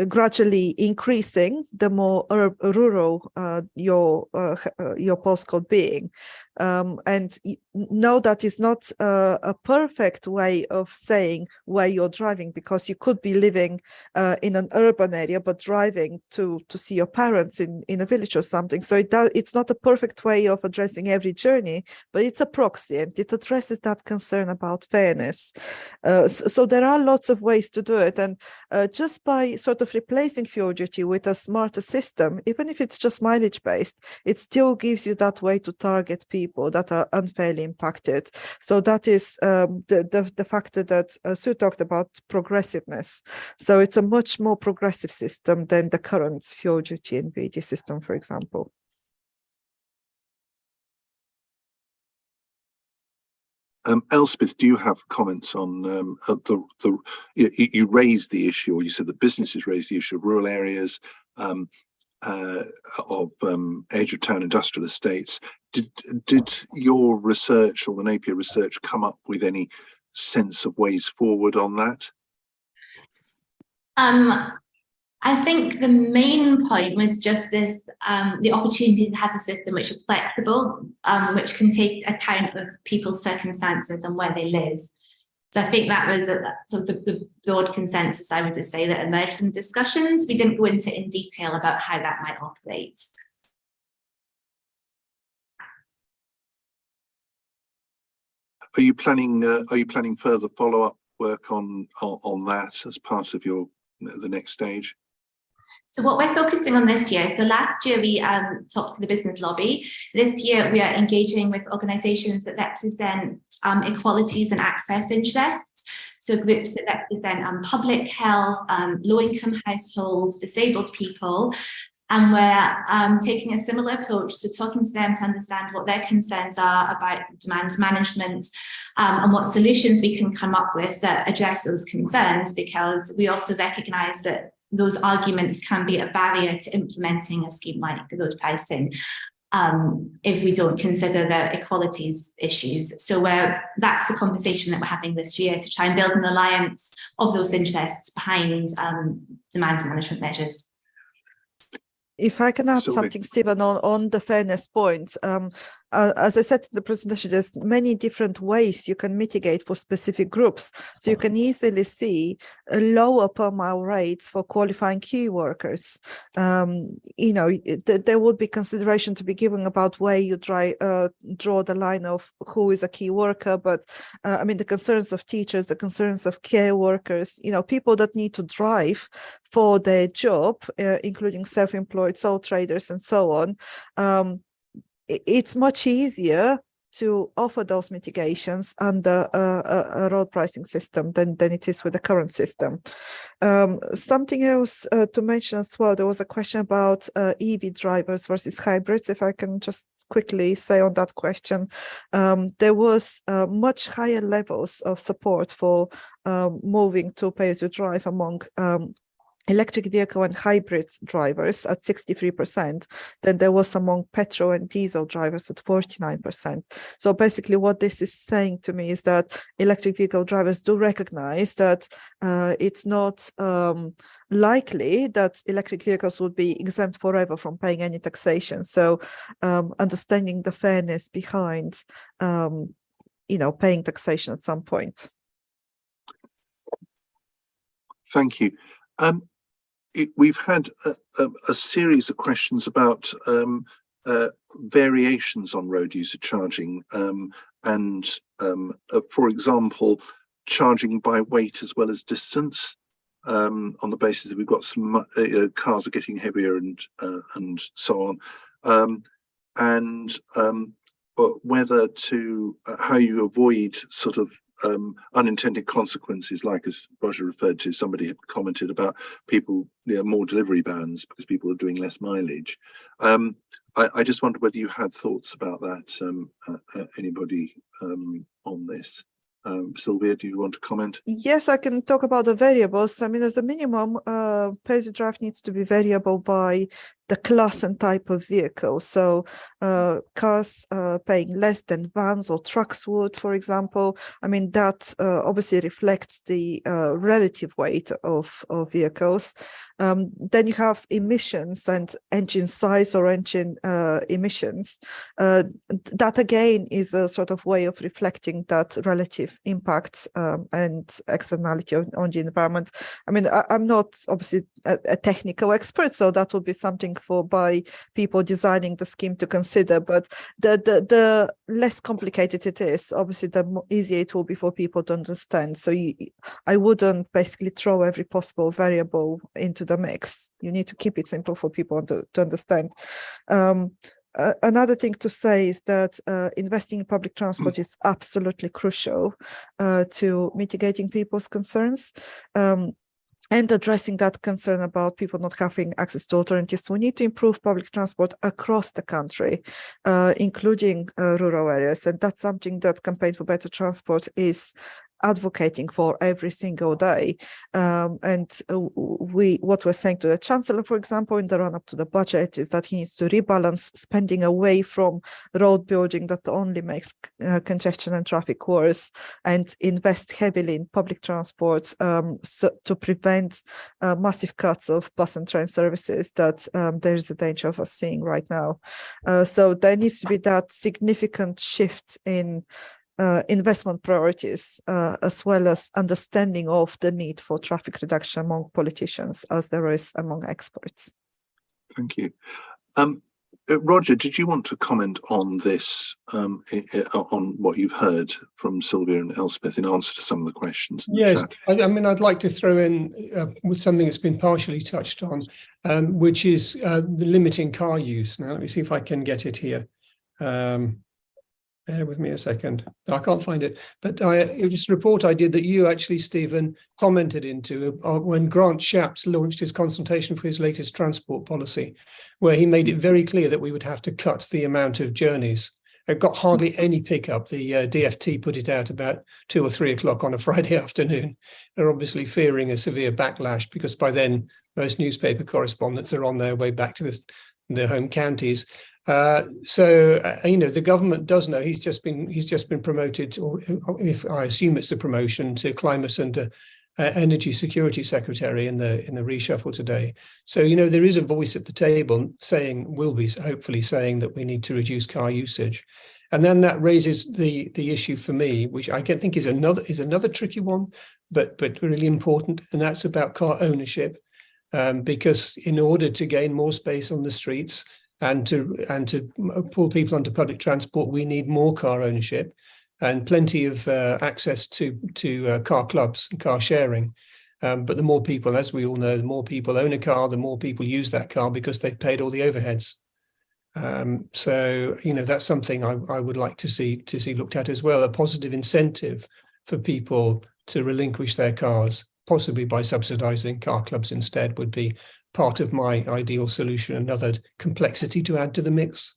gradually increasing the more rural your postcode being. And no, that is not a perfect way of saying where you're driving, because you could be living in an urban area but driving to see your parents in a village or something. So it's not a perfect way of addressing every journey, but it's a proxy and it addresses that concern about fairness. So there are lots of ways to do it, and just by sort of replacing fuel duty with a smarter system, even if it's just mileage based, it still gives you that way to target people that are unfairly impacted. So that is the factor that Sue talked about, progressiveness. So it's a much more progressive system than the current fuel duty and VAT system, for example. Elspeth, do you have comments on you raised the issue, or you said the businesses raised the issue of rural areas, of edge of town industrial estates. Did your research or the Napier research come up with any sense of ways forward on that? I think the main point was just this, the opportunity to have a system which is flexible, which can take account of people's circumstances and where they live. So I think that was sort of the broad consensus, I would just say, that emerged in discussions. We didn't go into in detail about how that might operate. Are you planning further follow-up work on that as part of the next stage? So what we're focusing on this year, so last year we talked to the business lobby. This year we are engaging with organisations that represent equalities and access interests. So groups that represent public health, low-income households, disabled people. And we're taking a similar approach, so talking to them to understand what their concerns are about demand management, and what solutions we can come up with that address those concerns, because we also recognise that those arguments can be a barrier to implementing a scheme like road pricing if we don't consider the equalities issues. So that's the conversation that we're having this year, to try and build an alliance of those interests behind demand management measures. If I can add something, Stephen, on the fairness point, as I said in the presentation, there's many different ways you can mitigate for specific groups. So you can easily see lower per mile rates for qualifying key workers. There would be consideration to be given about where you draw the line of who is a key worker. But I mean, the concerns of teachers, the concerns of care workers, people that need to drive for their job, including self-employed, sole traders, and so on. It's much easier to offer those mitigations under a road pricing system than it is with the current system. Something else to mention as well, there was a question about EV drivers versus hybrids. If I can just quickly say on that question, there was much higher levels of support for moving to pay-as-you-drive among electric vehicle and hybrid drivers at 63%, then there was among petrol and diesel drivers at 49%. So basically what this is saying to me is that electric vehicle drivers do recognize that it's not likely that electric vehicles would be exempt forever from paying any taxation. So understanding the fairness behind paying taxation at some point. Thank you. We've had a series of questions about variations on road user charging, and for example, charging by weight as well as distance. on the basis that we've got some cars are getting heavier and so on, whether to how you avoid sort of unintended consequences, like, as Roger referred to, somebody had commented about people, more delivery bans because people are doing less mileage. I just wondered whether you had thoughts about that, anybody on this. Sylvia, do you want to comment? Yes, I can talk about the variables. I mean, as a minimum, pay-as-you-drive needs to be variable by the class and type of vehicle. So cars paying less than vans or trucks would, for example. I mean, that obviously reflects the relative weight of vehicles. Then you have emissions and engine size or engine emissions. That again is a sort of way of reflecting that relative impact and externality on the environment. I mean, I'm not obviously a technical expert, so that will be something by people designing the scheme to consider. But the less complicated it is, obviously, the easier it will be for people to understand. So I wouldn't basically throw every possible variable into the mix. You need to keep it simple for people to understand. Another thing to say is that investing in public transport is absolutely crucial to mitigating people's concerns. And addressing that concern about people not having access to alternatives. We need to improve public transport across the country, including rural areas. And that's something that Campaign for Better Transport is advocating for every single day. What we're saying to the Chancellor, for example, in the run-up to the budget, is that he needs to rebalance spending away from road building that only makes congestion and traffic worse, and invest heavily in public transport to prevent massive cuts of bus and train services that there's a danger of us seeing right now. So there needs to be that significant shift in investment priorities, as well as understanding of the need for traffic reduction among politicians, as there is among experts. Thank you. Roger, did you want to comment on this, on what you've heard from Sylvia and Elspeth in answer to some of the questions in the chat? I mean, I'd like to throw in with something that's been partially touched on, which is the limiting car use. Now, let me see if I can get it here. Bear with me a second. I can't find it, but it was just a report I did that you actually, Stephen, commented into when Grant Shapps launched his consultation for his latest transport policy, where he made it very clear that we would have to cut the amount of journeys. It got hardly any pickup. The DFT put it out about 2 or 3 o'clock on a Friday afternoon. They're obviously fearing a severe backlash because by then most newspaper correspondents are on their way back to their home counties. The government does know. He's just been promoted, or if I assume it's a promotion, to Climate and Energy Security Secretary in the reshuffle today. So there is a voice at the table will be hopefully saying that we need to reduce car usage, and then that raises the issue for me, which I think is another tricky one, but really important, and that's about car ownership, because in order to gain more space on the streets and to pull people onto public transport, we need more car ownership and plenty of access to car clubs and car sharing. But the more people, as we all know, the more people own a car, the more people use that car because they've paid all the overheads. So that's something I would like to see looked at as well, a positive incentive for people to relinquish their cars, possibly by subsidizing car clubs instead, would be part of my ideal solution, another complexity to add to the mix.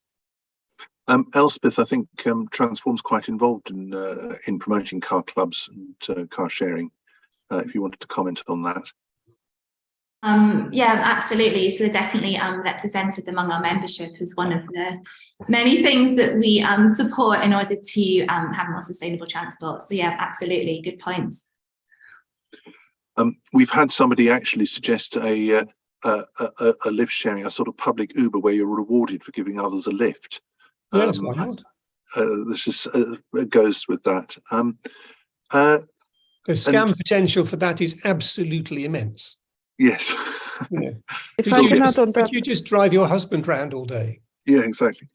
Elspeth, I think Transform's quite involved in promoting car clubs and car sharing. If you wanted to comment on that. Yeah, absolutely. So they're definitely represented among our membership as one of the many things that we support in order to have more sustainable transport. So yeah, absolutely, good points. We've had somebody actually suggest a lift sharing, a sort of public Uber where you're rewarded for giving others a lift. Yes, why not? This is goes with that. The scam potential for that is absolutely immense. Yes. If I can add on that, you just drive your husband round all day. Yeah, exactly.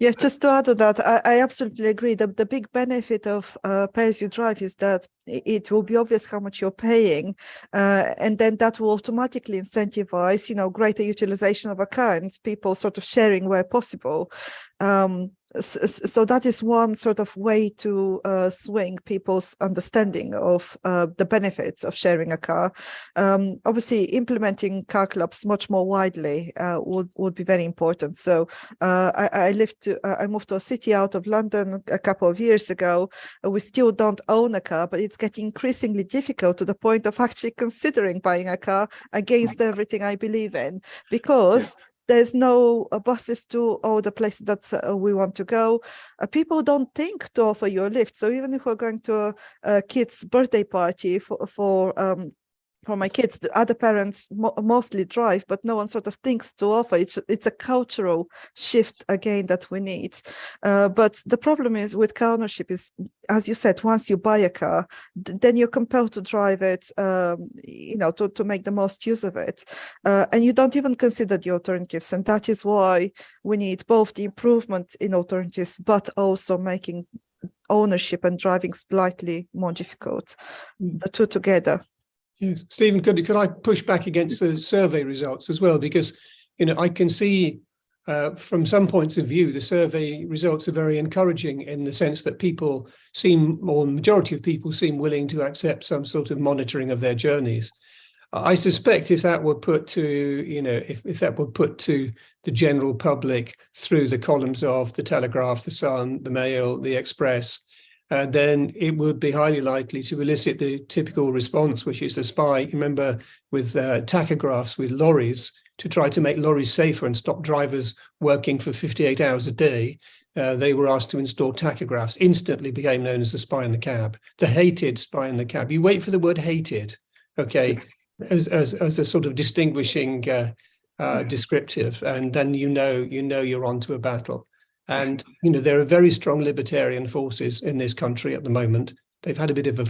Yes, just to add to that, I absolutely agree. The big benefit of pay as you drive is that it will be obvious how much you're paying, and then that will automatically incentivize, greater utilization of a car and people sort of sharing where possible. So that is one sort of way to swing people's understanding of the benefits of sharing a car. Obviously, implementing car clubs much more widely would be very important. So I moved to a city out of London a couple of years ago. We still don't own a car, but it's getting increasingly difficult to the point of actually considering buying a car against everything I believe in, because there's no buses to all the places that we want to go. People don't think to offer you a lift. So even if we're going to a kid's birthday party for my kids, the other parents mostly drive, but no one sort of thinks to offer. It's a cultural shift again that we need. But the problem is with car ownership is, as you said, once you buy a car, then you're compelled to drive it, to make the most use of it. And you don't even consider the alternatives. And that is why we need both the improvement in alternatives, but also making ownership and driving slightly more difficult, the two together. Yes, Stephen, could I push back against the survey results as well? Because, I can see from some points of view, the survey results are very encouraging in the sense that people seem, or the majority of people seem willing to accept some sort of monitoring of their journeys. I suspect if that were put to, if that were put to the general public through the columns of the Telegraph, the Sun, the Mail, the Express, then it would be highly likely to elicit the typical response, which is to spy, remember, with tachographs with lorries to try to make lorries safer and stop drivers working for 58 hours a day. They were asked to install tachographs, instantly became known as the spy in the cab, the hated spy in the cab. You wait for the word hated, okay, as a sort of distinguishing descriptive, and then you're onto a battle. And, there are very strong libertarian forces in this country at the moment. They've had a bit of a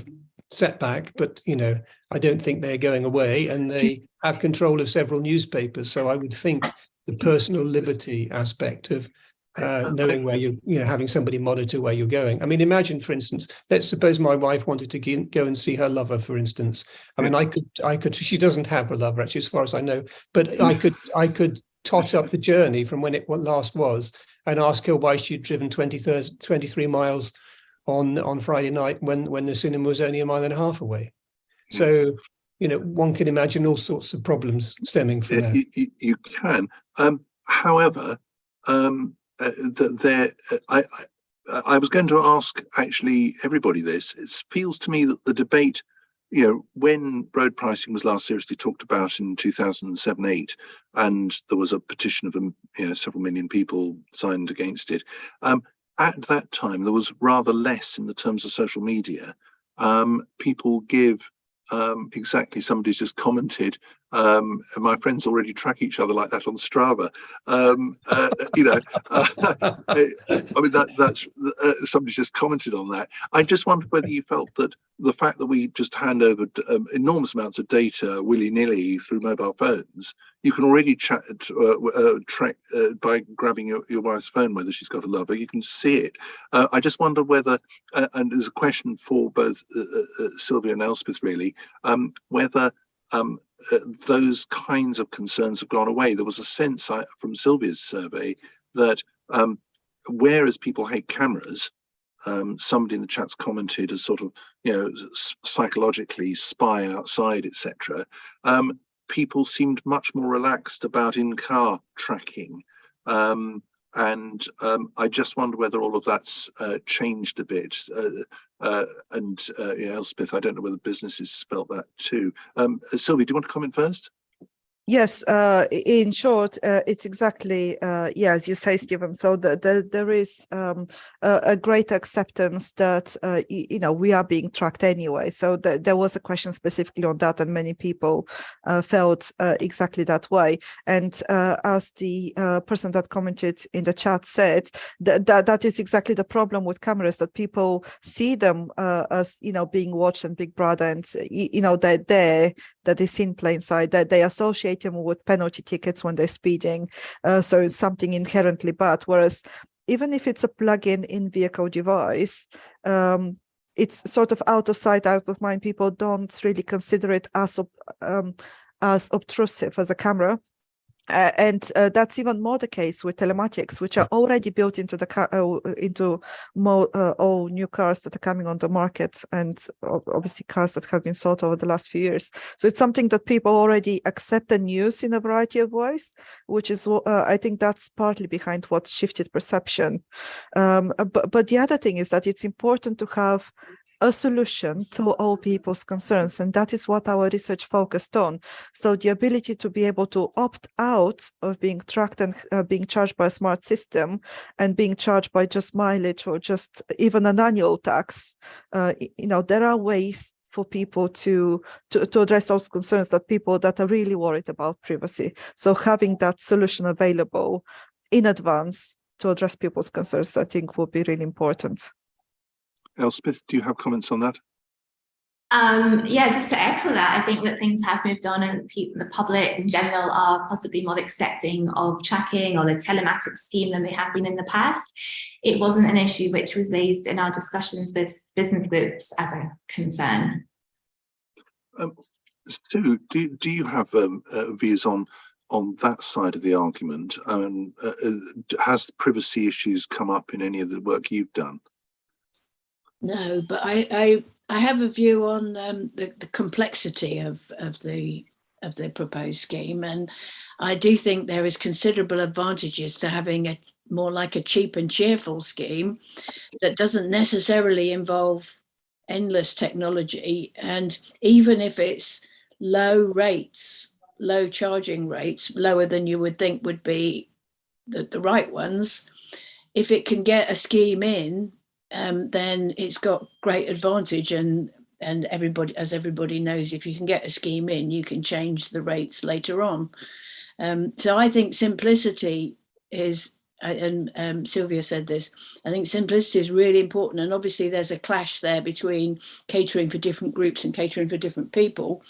setback, but, I don't think they're going away, and they have control of several newspapers. So I would think the personal liberty aspect of knowing where having somebody monitor where you're going. I mean, imagine, for instance, let's suppose my wife wanted to go and see her lover, for instance. I mean, I could, she doesn't have a lover, actually, as far as I know, but I could tot up the journey from when it last was and ask her why she'd driven 23 miles on Friday night when the cinema was only a mile and a half away. So, one can imagine all sorts of problems stemming from that. You can. However, I was going to ask actually everybody this. It feels to me that the debate, when road pricing was last seriously talked about in 2007-8, and there was a petition of several million people signed against it, at that time there was rather less in the terms of social media. People give exactly, somebody's just commented, my friends already track each other like that on Strava. I mean, that's somebody's just commented on that. I just wondered whether you felt that the fact that we just hand over enormous amounts of data willy-nilly through mobile phones, you can already track by grabbing your wife's phone whether she's got a lover. You can see it. I just wonder whether, and there's a question for both Sylvia and Elspeth really, whether those kinds of concerns have gone away. There was a sense from Sylvia's survey that whereas people hate cameras, somebody in the chat's commented as sort of, psychologically spy outside, etc. People seemed much more relaxed about in-car tracking. And I just wonder whether all of that's changed a bit. Elspeth, I don't know whether businesses felt that too. Sylvia, do you want to comment first? Yes, in short, it's exactly, as you say, Stephen. So there is a great acceptance that, we are being tracked anyway. So there was a question specifically on that, and many people felt exactly that way. And as the person that commented in the chat said, that is exactly the problem with cameras, that people see them as, being watched and Big Brother, and, they're there, that is in plain sight, that they associate them with penalty tickets when they're speeding. So it's something inherently bad. Whereas even if it's a plug-in in-vehicle device, it's sort of out of sight, out of mind. People don't really consider it as obtrusive as a camera. And that's even more the case with telematics, which are already built into the all new cars that are coming on the market, and obviously cars that have been sold over the last few years. So it's something that people already accept and use in a variety of ways, which is I think that's partly behind what shifted perception. But the other thing is that it's important to have a solution to all people's concerns, and that is what our research focused on. So the ability to be able to opt out of being tracked and being charged by a smart system and being charged by just mileage or just even an annual tax. There are ways for people to address those concerns, that people that are really worried about privacy. So having that solution available in advance to address people's concerns, I think, will be really important. Elspeth, do you have comments on that? Yeah, just to echo that, I think that things have moved on, and the public in general are possibly more accepting of tracking or the telematics scheme than they have been in the past. It wasn't an issue which was raised in our discussions with business groups as a concern. Sue, do you have views on that side of the argument? Has privacy issues come up in any of the work you've done? No, but I have a view on the complexity of the proposed scheme, and I do think there is considerable advantages to having a more like a cheap and cheerful scheme that doesn't necessarily involve endless technology, and even if it's low charging rates, lower than you would think would be the right ones, if it can get a scheme in, then it's got great advantage, and everybody, as everybody knows, if you can get a scheme in, you can change the rates later on. So I think simplicity is, and Sylvia said this, I think simplicity is really important, and obviously there's a clash there between catering for different groups and catering for different people,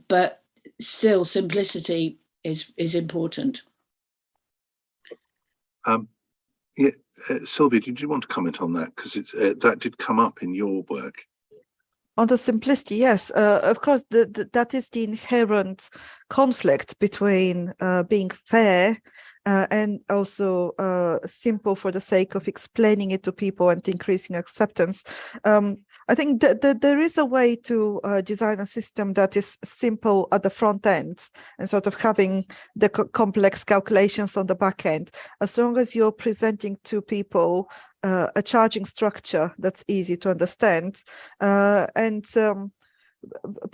but still simplicity is important. Yeah, Sylvia, did you want to comment on that? Because that did come up in your work. On the simplicity, yes, of course, that is the inherent conflict between being fair and also simple for the sake of explaining it to people and increasing acceptance. I think that there is a way to design a system that is simple at the front end and sort of having the complex calculations on the back end, as long as you're presenting to people a charging structure that's easy to understand. But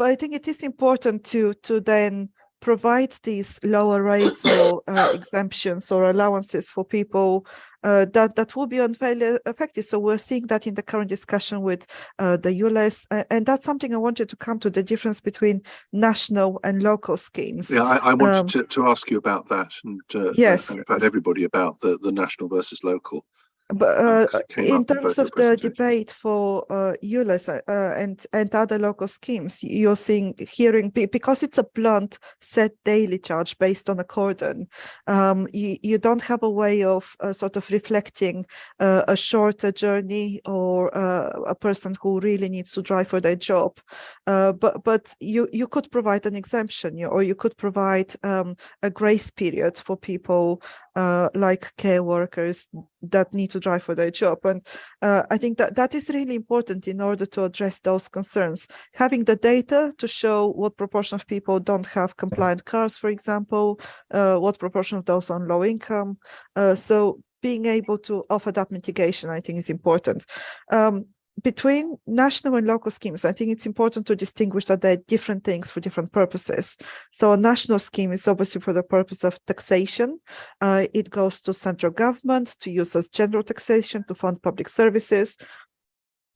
I think it is important to then provide these lower rates or exemptions or allowances for people that will be unfairly affected. So we're seeing that in the current discussion with the ULEZ, and that's something I wanted to come to, the difference between national and local schemes. Yeah, I wanted to ask you about that, and yes, and in fact everybody about the national versus local. But in terms of the debate for ULEZ and other local schemes, you're hearing, because it's a blunt set daily charge based on a cordon, you don't have a way of sort of reflecting a shorter journey or a person who really needs to drive for their job. But you could provide an exemption, or you could provide a grace period for people like care workers that need to drive for their job. And I think that is really important in order to address those concerns. Having the data to show what proportion of people don't have compliant cars, for example, what proportion of those on low income. So being able to offer that mitigation, I think, is important. Between national and local schemes, I think it's important to distinguish that they're different things for different purposes. So a national scheme is obviously for the purpose of taxation. It goes to central government to use as general taxation to fund public services.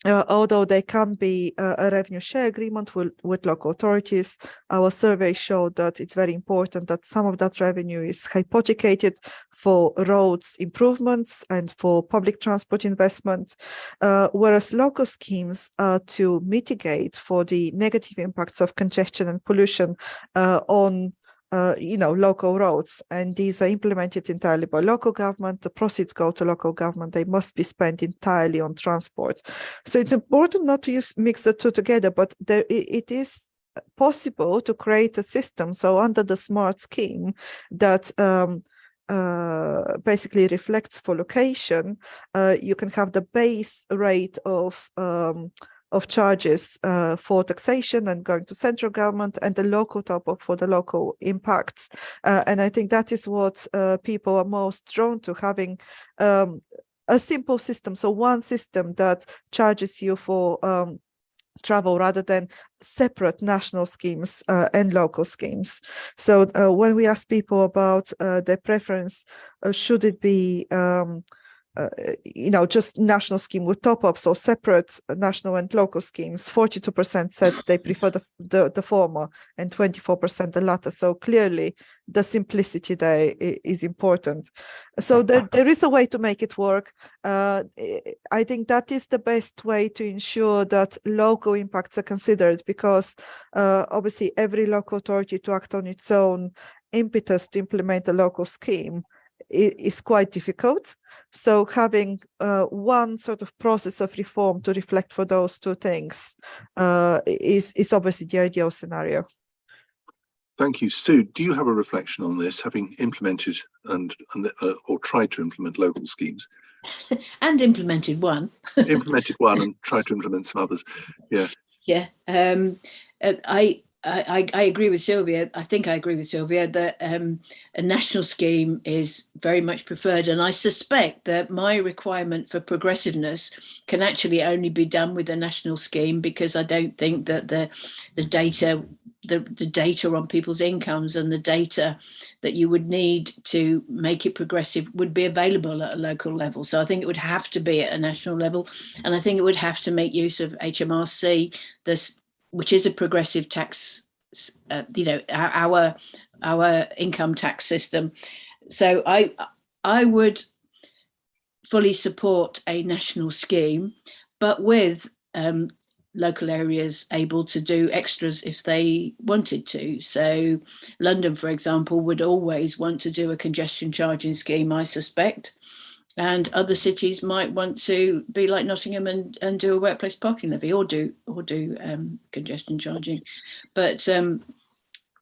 Although there can be a revenue share agreement with local authorities, our survey showed that it's very important that some of that revenue is hypothecated for roads improvements and for public transport investment, whereas local schemes are to mitigate for the negative impacts of congestion and pollution on local roads, and these are implemented entirely by local government. The proceeds go to local government. They must be spent entirely on transport. So it's important not to mix the two together, but it is possible to create a system. So under the smart scheme that basically reflects for location, you can have the base rate of charges for taxation and going to central government, and the local top up for the local impacts. And I think that is what people are most drawn to, having a simple system. So one system that charges you for travel rather than separate national schemes and local schemes. So when we ask people about their preference, should it be just national scheme with top-ups or separate national and local schemes, 42% said they prefer the former and 24% the latter. So clearly the simplicity there is important. So there is a way to make it work. I think that is the best way to ensure that local impacts are considered, because obviously every local authority to act on its own impetus to implement a local scheme is quite difficult. So having one sort of process of reform to reflect for those two things is obviously the ideal scenario. Thank you. Sue, do you have a reflection on this, having implemented or tried to implement local schemes? And implemented one. Implemented one and tried to implement some others. Yeah. Yeah. I agree with Sylvia. I think I agree with Sylvia that a national scheme is very much preferred. And I suspect that my requirement for progressiveness can actually only be done with a national scheme, because I don't think that the data on people's incomes and the data that you would need to make it progressive would be available at a local level. So I think it would have to be at a national level. And I think it would have to make use of HMRC, which is a progressive tax, our income tax system. So I would fully support a national scheme, but with local areas able to do extras if they wanted to. So London, for example, would always want to do a congestion charging scheme, I suspect. And other cities might want to be like Nottingham and do a workplace parking levy or do congestion charging, but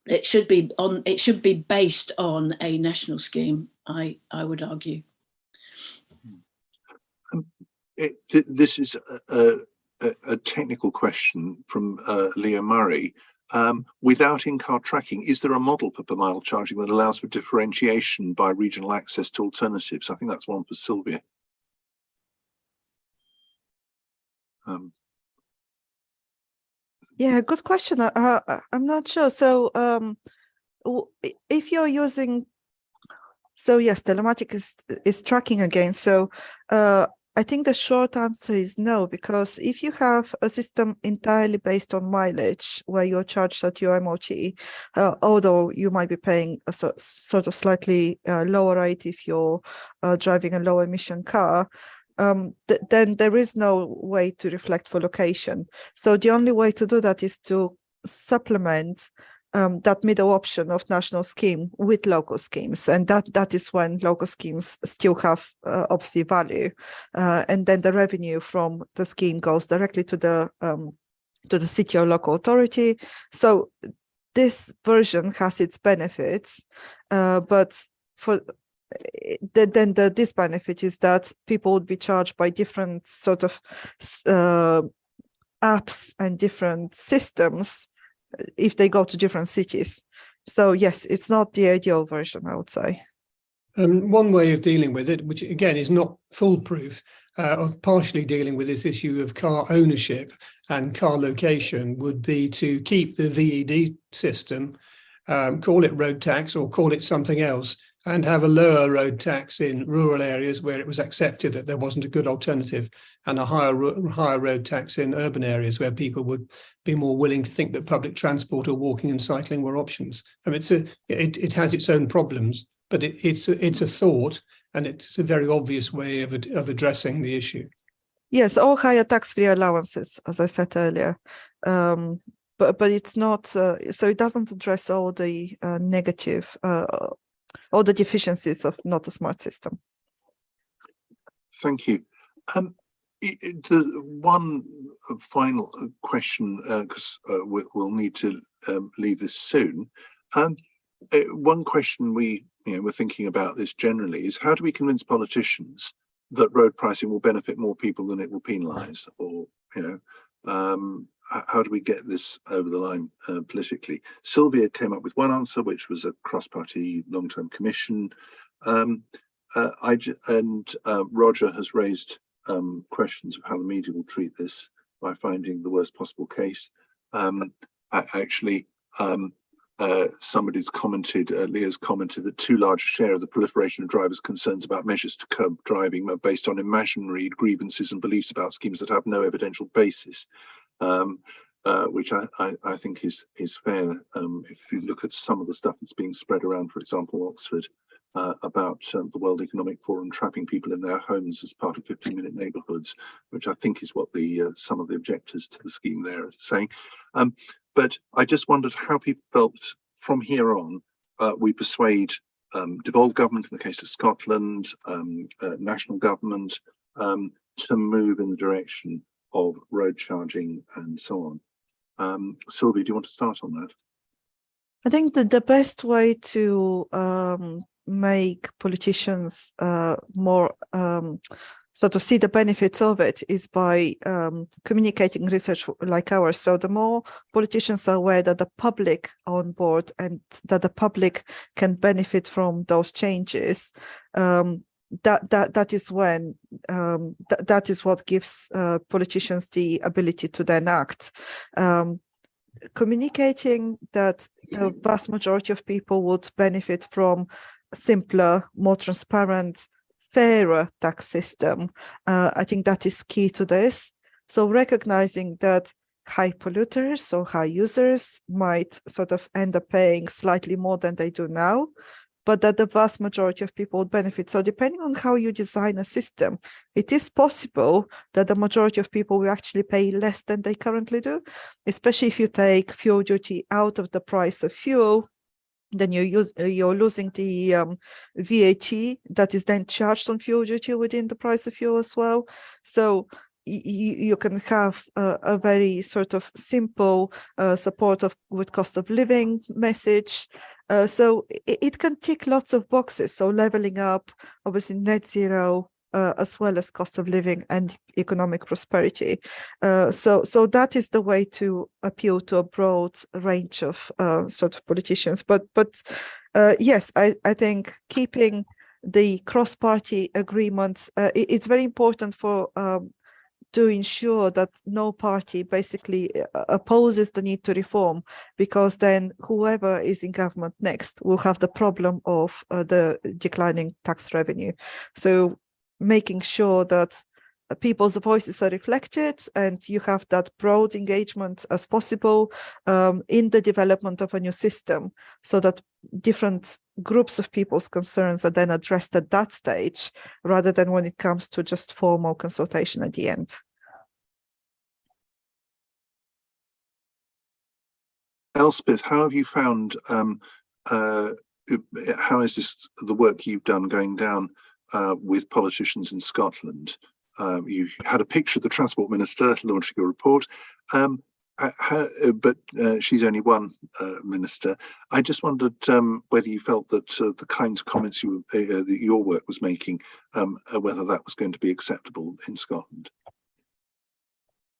it should be based on a national scheme. I would argue. This is a technical question from Leo Murray. Without in-car tracking, is there a model for per mile charging that allows for differentiation by regional access to alternatives? I think that's one for Sylvia. Yeah, good question. I'm not sure. So if you're using, so yes, telematics is tracking again. So I think the short answer is no, because if you have a system entirely based on mileage where you're charged at your MOT, although you might be paying a sort of slightly lower rate if you're driving a low emission car, then there is no way to reflect for location. So the only way to do that is to supplement that middle option of national scheme with local schemes, and that is when local schemes still have obviously value, and then the revenue from the scheme goes directly to the city or local authority. So this version has its benefits, but for then the disbenefit is that people would be charged by different sort of apps and different systems if they go to different cities. So yes, it's not the ideal version, I would say. One way of dealing with it, which again is not foolproof, of partially dealing with this issue of car ownership and car location, would be to keep the VED system, call it road tax or call it something else, and have a lower road tax in rural areas where it was accepted that there wasn't a good alternative, and a higher road tax in urban areas where people would be more willing to think that public transport or walking and cycling were options. I mean, it has its own problems, but it's a thought, and it's a very obvious way of addressing the issue. Yes, all higher tax-free allowances, as I said earlier. but it's not, so it doesn't address all the negative, all the deficiencies of not a smart system. Thank you. The one final question, because we'll need to leave this soon. One question we're thinking about this generally is, how do we convince politicians that road pricing will benefit more people than it will penalise? Or, how do we get this over the line politically? Sylvia came up with one answer, which was a cross-party long-term commission. Roger has raised questions of how the media will treat this by finding the worst possible case. Somebody's commented, Leah's commented, that too large a share of the proliferation of drivers' concerns about measures to curb driving are based on imaginary grievances and beliefs about schemes that have no evidential basis, which I think is fair. If you look at some of the stuff that's being spread around, for example, Oxford, about the World Economic Forum trapping people in their homes as part of 15-minute neighbourhoods, which I think is what some of the objectors to the scheme there are saying. But I just wondered how people felt from here on we persuade devolved government, in the case of Scotland, national government, to move in the direction of road charging and so on. Sylvia, do you want to start on that? I think that the best way to make politicians more sort of see the benefits of it is by communicating research like ours. So the more politicians are aware that the public are on board and that the public can benefit from those changes, that is when that is what gives politicians the ability to then act. Communicating that the vast majority of people would benefit from a simpler, more transparent, fairer tax system. I think that is key to this. So recognizing that high polluters or high users might sort of end up paying slightly more than they do now, but that the vast majority of people would benefit. So depending on how you design a system, it is possible that the majority of people will actually pay less than they currently do, especially if you take fuel duty out of the price of fuel. Then you're losing the VAT that is then charged on fuel duty within the price of fuel as well. So you can have a very sort of simple support with cost of living message. So it can tick lots of boxes. So leveling up, obviously net zero, as well as cost of living and economic prosperity. So that is the way to appeal to a broad range of sort of politicians. But yes, I think keeping the cross-party agreements, it's very important for to ensure that no party basically opposes the need to reform, because then whoever is in government next will have the problem of the declining tax revenue. So making sure that people's voices are reflected and you have that broad engagement as possible in the development of a new system, so that different groups of people's concerns are then addressed at that stage, rather than when it comes to just formal consultation at the end. Elspeth, how have you found, how is this, the work you've done going down with politicians in Scotland? You had a picture of the Transport Minister launching a report, but she's only one minister. I just wondered whether you felt that the kinds of comments that your work was making, whether that was going to be acceptable in Scotland.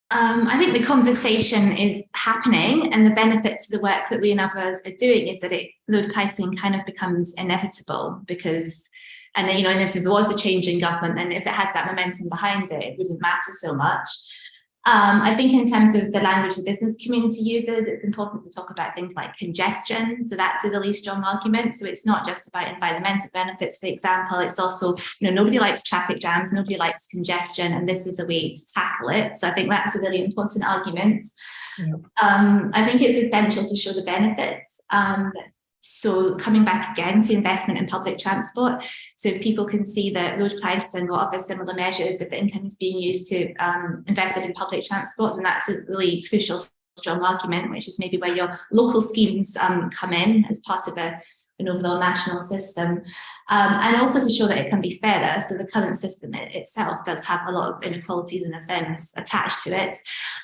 I think the conversation is happening, and the benefit to the work that we and others are doing is that load pricing kind of becomes inevitable, because, and then, and if there was a change in government, and if it has that momentum behind it, it wouldn't matter so much. I think in terms of the language the business community uses, it's important to talk about things like congestion. So that's a really strong argument. So it's not just about environmental benefits, for example, it's also, nobody likes traffic jams, nobody likes congestion, and this is a way to tackle it. So I think that's a really important argument. Yeah. I think it's essential to show the benefits. So coming back again to investment in public transport, so if people can see that road pricing or other similar measures, if the income is being used to invested in public transport, then that's a really crucial strong argument, which is maybe where your local schemes come in as part of an overall national system, and also to show that it can be fairer. So the current system itself does have a lot of inequalities and offence attached to it.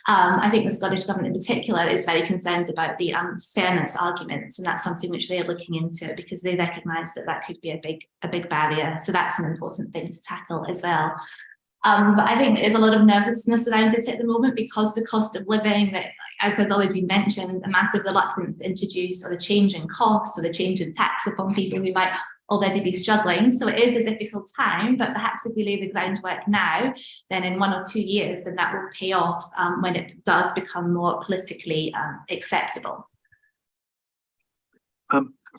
I think the Scottish Government in particular is very concerned about the fairness arguments, and that's something which they are looking into because they recognise that that could be a big barrier. So that's an important thing to tackle as well. But I think there's a lot of nervousness around it at the moment because the cost of living, that, as has always been mentioned, a massive reluctance to introduce, or the change in costs, or the change in tax upon people who might already be struggling. So it is a difficult time, but perhaps if we lay the groundwork now, then in 1 or 2 years, then that will pay off when it does become more politically acceptable.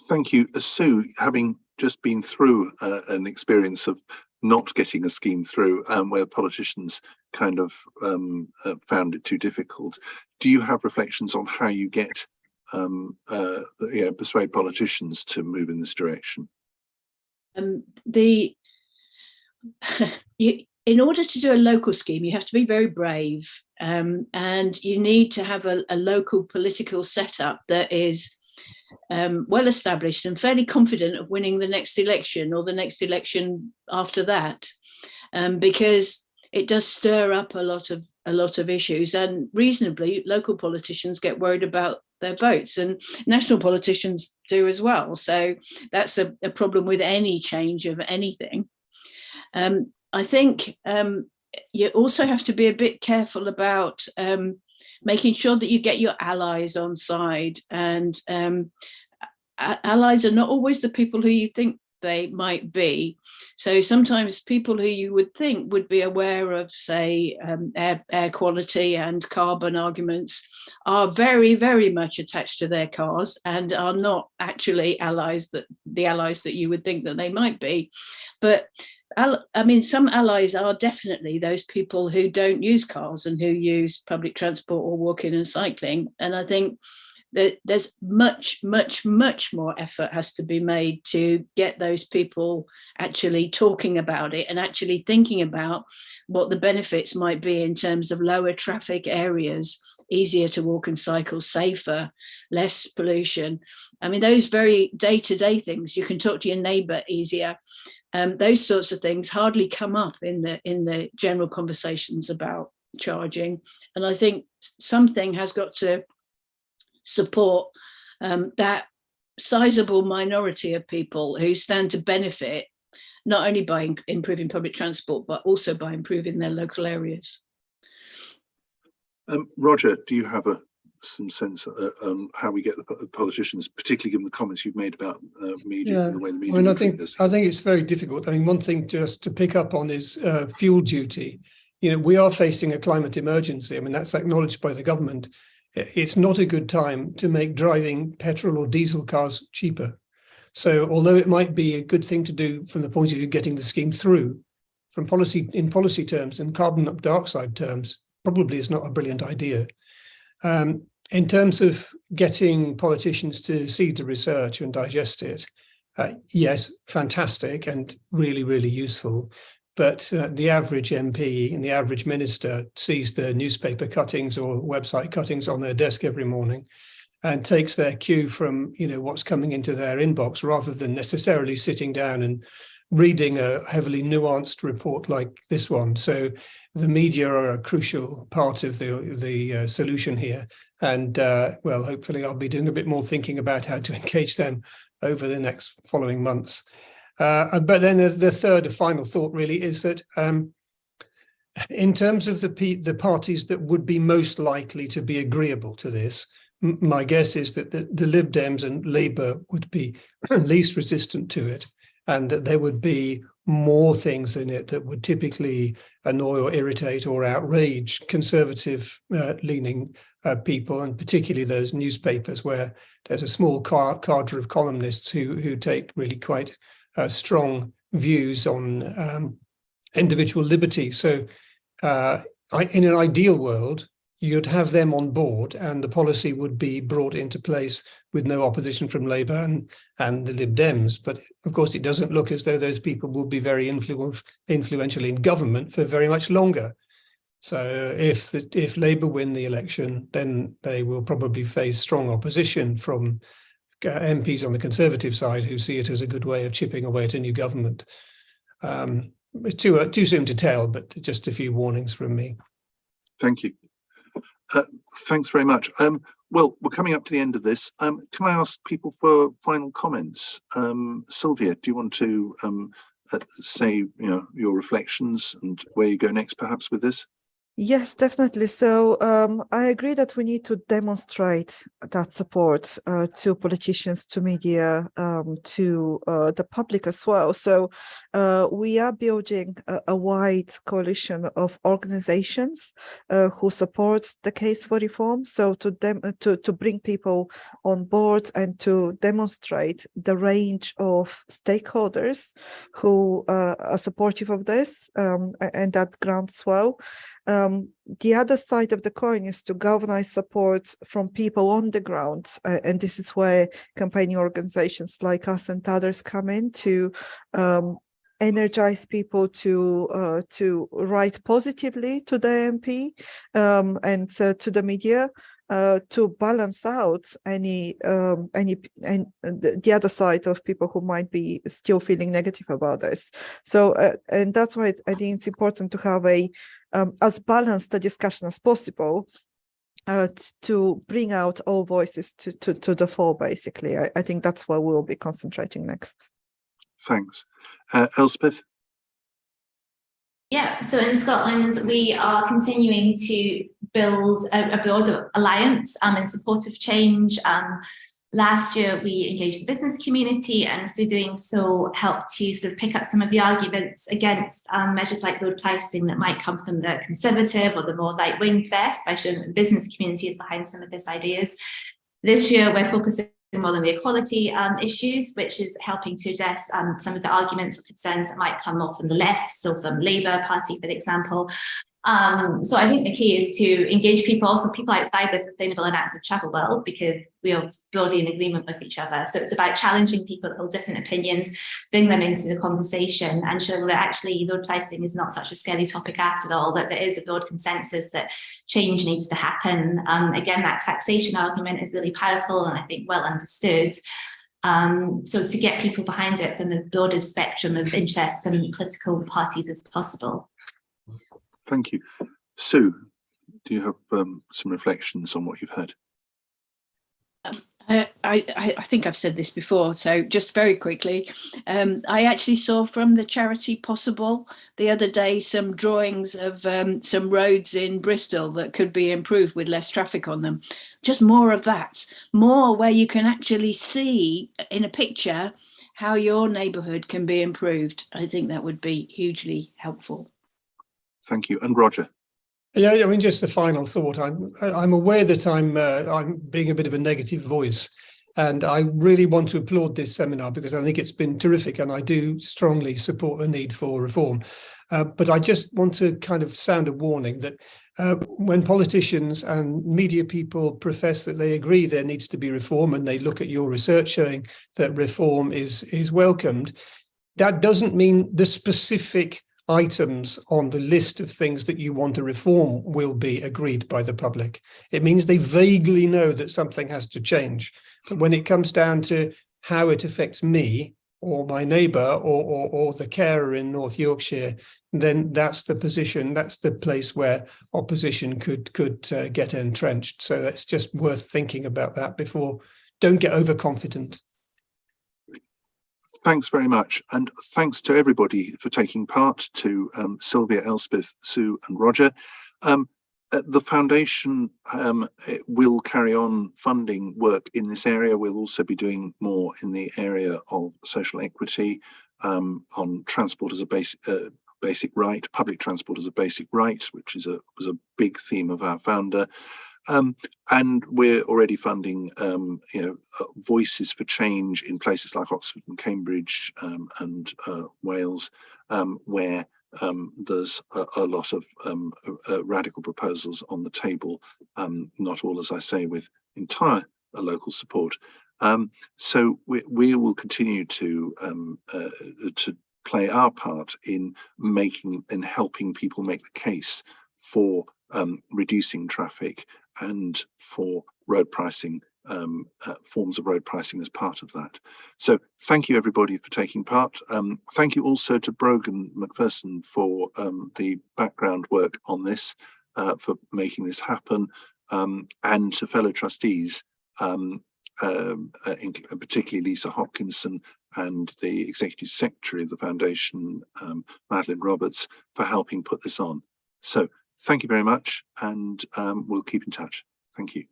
Thank you. Sue, having just been through an experience of not getting a scheme through where politicians kind of found it too difficult, do you have reflections on how you get persuade politicians to move in this direction? In order to do a local scheme, you have to be very brave, and you need to have a local political setup that is well established and fairly confident of winning the next election or the next election after that, because it does stir up a lot of issues, and reasonably local politicians get worried about their votes, and national politicians do as well. So that's a problem with any change of anything. I think you also have to be a bit careful about making sure that you get your allies on side, and allies are not always the people who you think they might be. So sometimes people who you would think would be aware of, say, air quality and carbon arguments are very, very much attached to their cars and are not actually the allies that you would think that they might be. But I mean, some allies are definitely those people who don't use cars and who use public transport or walking and cycling. And I think that there's much, much, much more effort has to be made to get those people actually talking about it and actually thinking about what the benefits might be in terms of lower traffic areas, easier to walk and cycle, safer, less pollution. I mean, those very day-to-day things, you can talk to your neighbour easier. Those sorts of things hardly come up in the general conversations about charging. And I think something has got to support that sizable minority of people who stand to benefit not only by improving public transport, but also by improving their local areas. Roger, do you have some sense on how we get the politicians, particularly given the comments you've made about media and the way the media? I think it's very difficult. I mean, one thing just to pick up on is fuel duty. You know, we are facing a climate emergency. I mean, that's acknowledged by the government. It's not a good time to make driving petrol or diesel cars cheaper. So although it might be a good thing to do from the point of view of getting the scheme through, in policy terms and carbon dioxide terms, probably is not a brilliant idea. In terms of getting politicians to see the research and digest it, yes, fantastic and really, really useful. But the average MP and the average minister sees the newspaper cuttings or website cuttings on their desk every morning and takes their cue from, you know, what's coming into their inbox rather than necessarily sitting down and reading a heavily nuanced report like this one. So the media are a crucial part of the solution here. And well, hopefully I'll be doing a bit more thinking about how to engage them over the next following months. But then the third and final thought really is that in terms of the parties that would be most likely to be agreeable to this, my guess is that the Lib Dems and Labour would be least resistant to it, and that there would be more things in it that would typically annoy or irritate or outrage conservative leaning people, and particularly those newspapers where there's a small cadre of columnists who take really quite strong views on individual liberty. So in an ideal world, you'd have them on board and the policy would be brought into place with no opposition from Labour and the Lib Dems. But of course, it doesn't look as though those people will be very influential in government for very much longer. So if Labour win the election, then they will probably face strong opposition from MPs on the Conservative side who see it as a good way of chipping away at a new government. Too soon to tell, but just a few warnings from me. Thank you. Thanks very much. Well, we're coming up to the end of this. Can I ask people for final comments? Sylvia, do you want to say your reflections and where you go next, perhaps, with this? Yes, definitely. So I agree that we need to demonstrate that support to politicians, to media, to the public as well. So we are building a wide coalition of organizations who support the case for reform. So to bring people on board and to demonstrate the range of stakeholders who are supportive of this and that groundswell. The other side of the coin is to galvanize support from people on the ground, and this is where campaigning organizations like us and others come in to energize people to write positively to the MP and to the media. To balance out any the other side of people who might be still feeling negative about this. So and that's why I think it's important to have a as balanced a discussion as possible to bring out all voices to the fore. Basically, I think that's where we'll be concentrating next. Thanks, Elspeth. Yeah, so in Scotland, we are continuing to build a broader alliance in support of change. Last year, we engaged the business community, and through doing so, helped to sort of pick up some of the arguments against measures like road pricing that might come from the Conservative or the more right-wing press, by showing that the business community is behind some of these ideas. This year, we're focusing more on the equality issues, which is helping to address some of the arguments or concerns that might come more from the left, so from Labour Party, for example. So I think the key is to engage people, also people outside the sustainable and active travel world, because we are broadly in agreement with each other. So it's about challenging people that hold different opinions, bring them into the conversation and show that actually road pricing is not such a scary topic after all, that there is a broad consensus that change needs to happen. Again, that taxation argument is really powerful and I think well understood. So to get people behind it from the broadest spectrum of interests and political parties as possible. Thank you. Sue, do you have some reflections on what you've heard? I think I've said this before, so just very quickly, I actually saw from the charity Possible the other day some drawings of some roads in Bristol that could be improved with less traffic on them. Just more of that, more where you can actually see in a picture how your neighbourhood can be improved. I think that would be hugely helpful. Thank you. And Roger? Yeah, I mean, just a final thought. I'm aware that I'm being a bit of a negative voice, and I really want to applaud this seminar because I think it's been terrific, and I do strongly support the need for reform. But I just want to kind of sound a warning that when politicians and media people profess that they agree there needs to be reform, and they look at your research showing that reform is welcomed, that doesn't mean the specific items on the list of things that you want to reform will be agreed by the public. It means they vaguely know that something has to change. But when it comes down to how it affects me or my neighbour or the carer in North Yorkshire, then that's the position, that's the place where opposition could get entrenched. So that's just worth thinking about that before. Don't get overconfident. Thanks very much, and thanks to everybody for taking part, to Sylvia, Elspeth, Sue and Roger. The foundation will carry on funding work in this area. We'll also be doing more in the area of social equity, on transport as a basic right, public transport as a basic right, which was a big theme of our founder. And we're already funding, voices for change in places like Oxford and Cambridge and Wales, where there's a lot of radical proposals on the table, not all, as I say, with entire local support. So we will continue to play our part in making and helping people make the case for reducing traffic and for road pricing, forms of road pricing as part of that. So thank you everybody for taking part. Thank you also to Brogan Macpherson for the background work on this, for making this happen, and to fellow trustees, particularly Lisa Hopkinson and the Executive Secretary of the Foundation, Madeline Roberts, for helping put this on. So thank you very much, and we'll keep in touch. Thank you.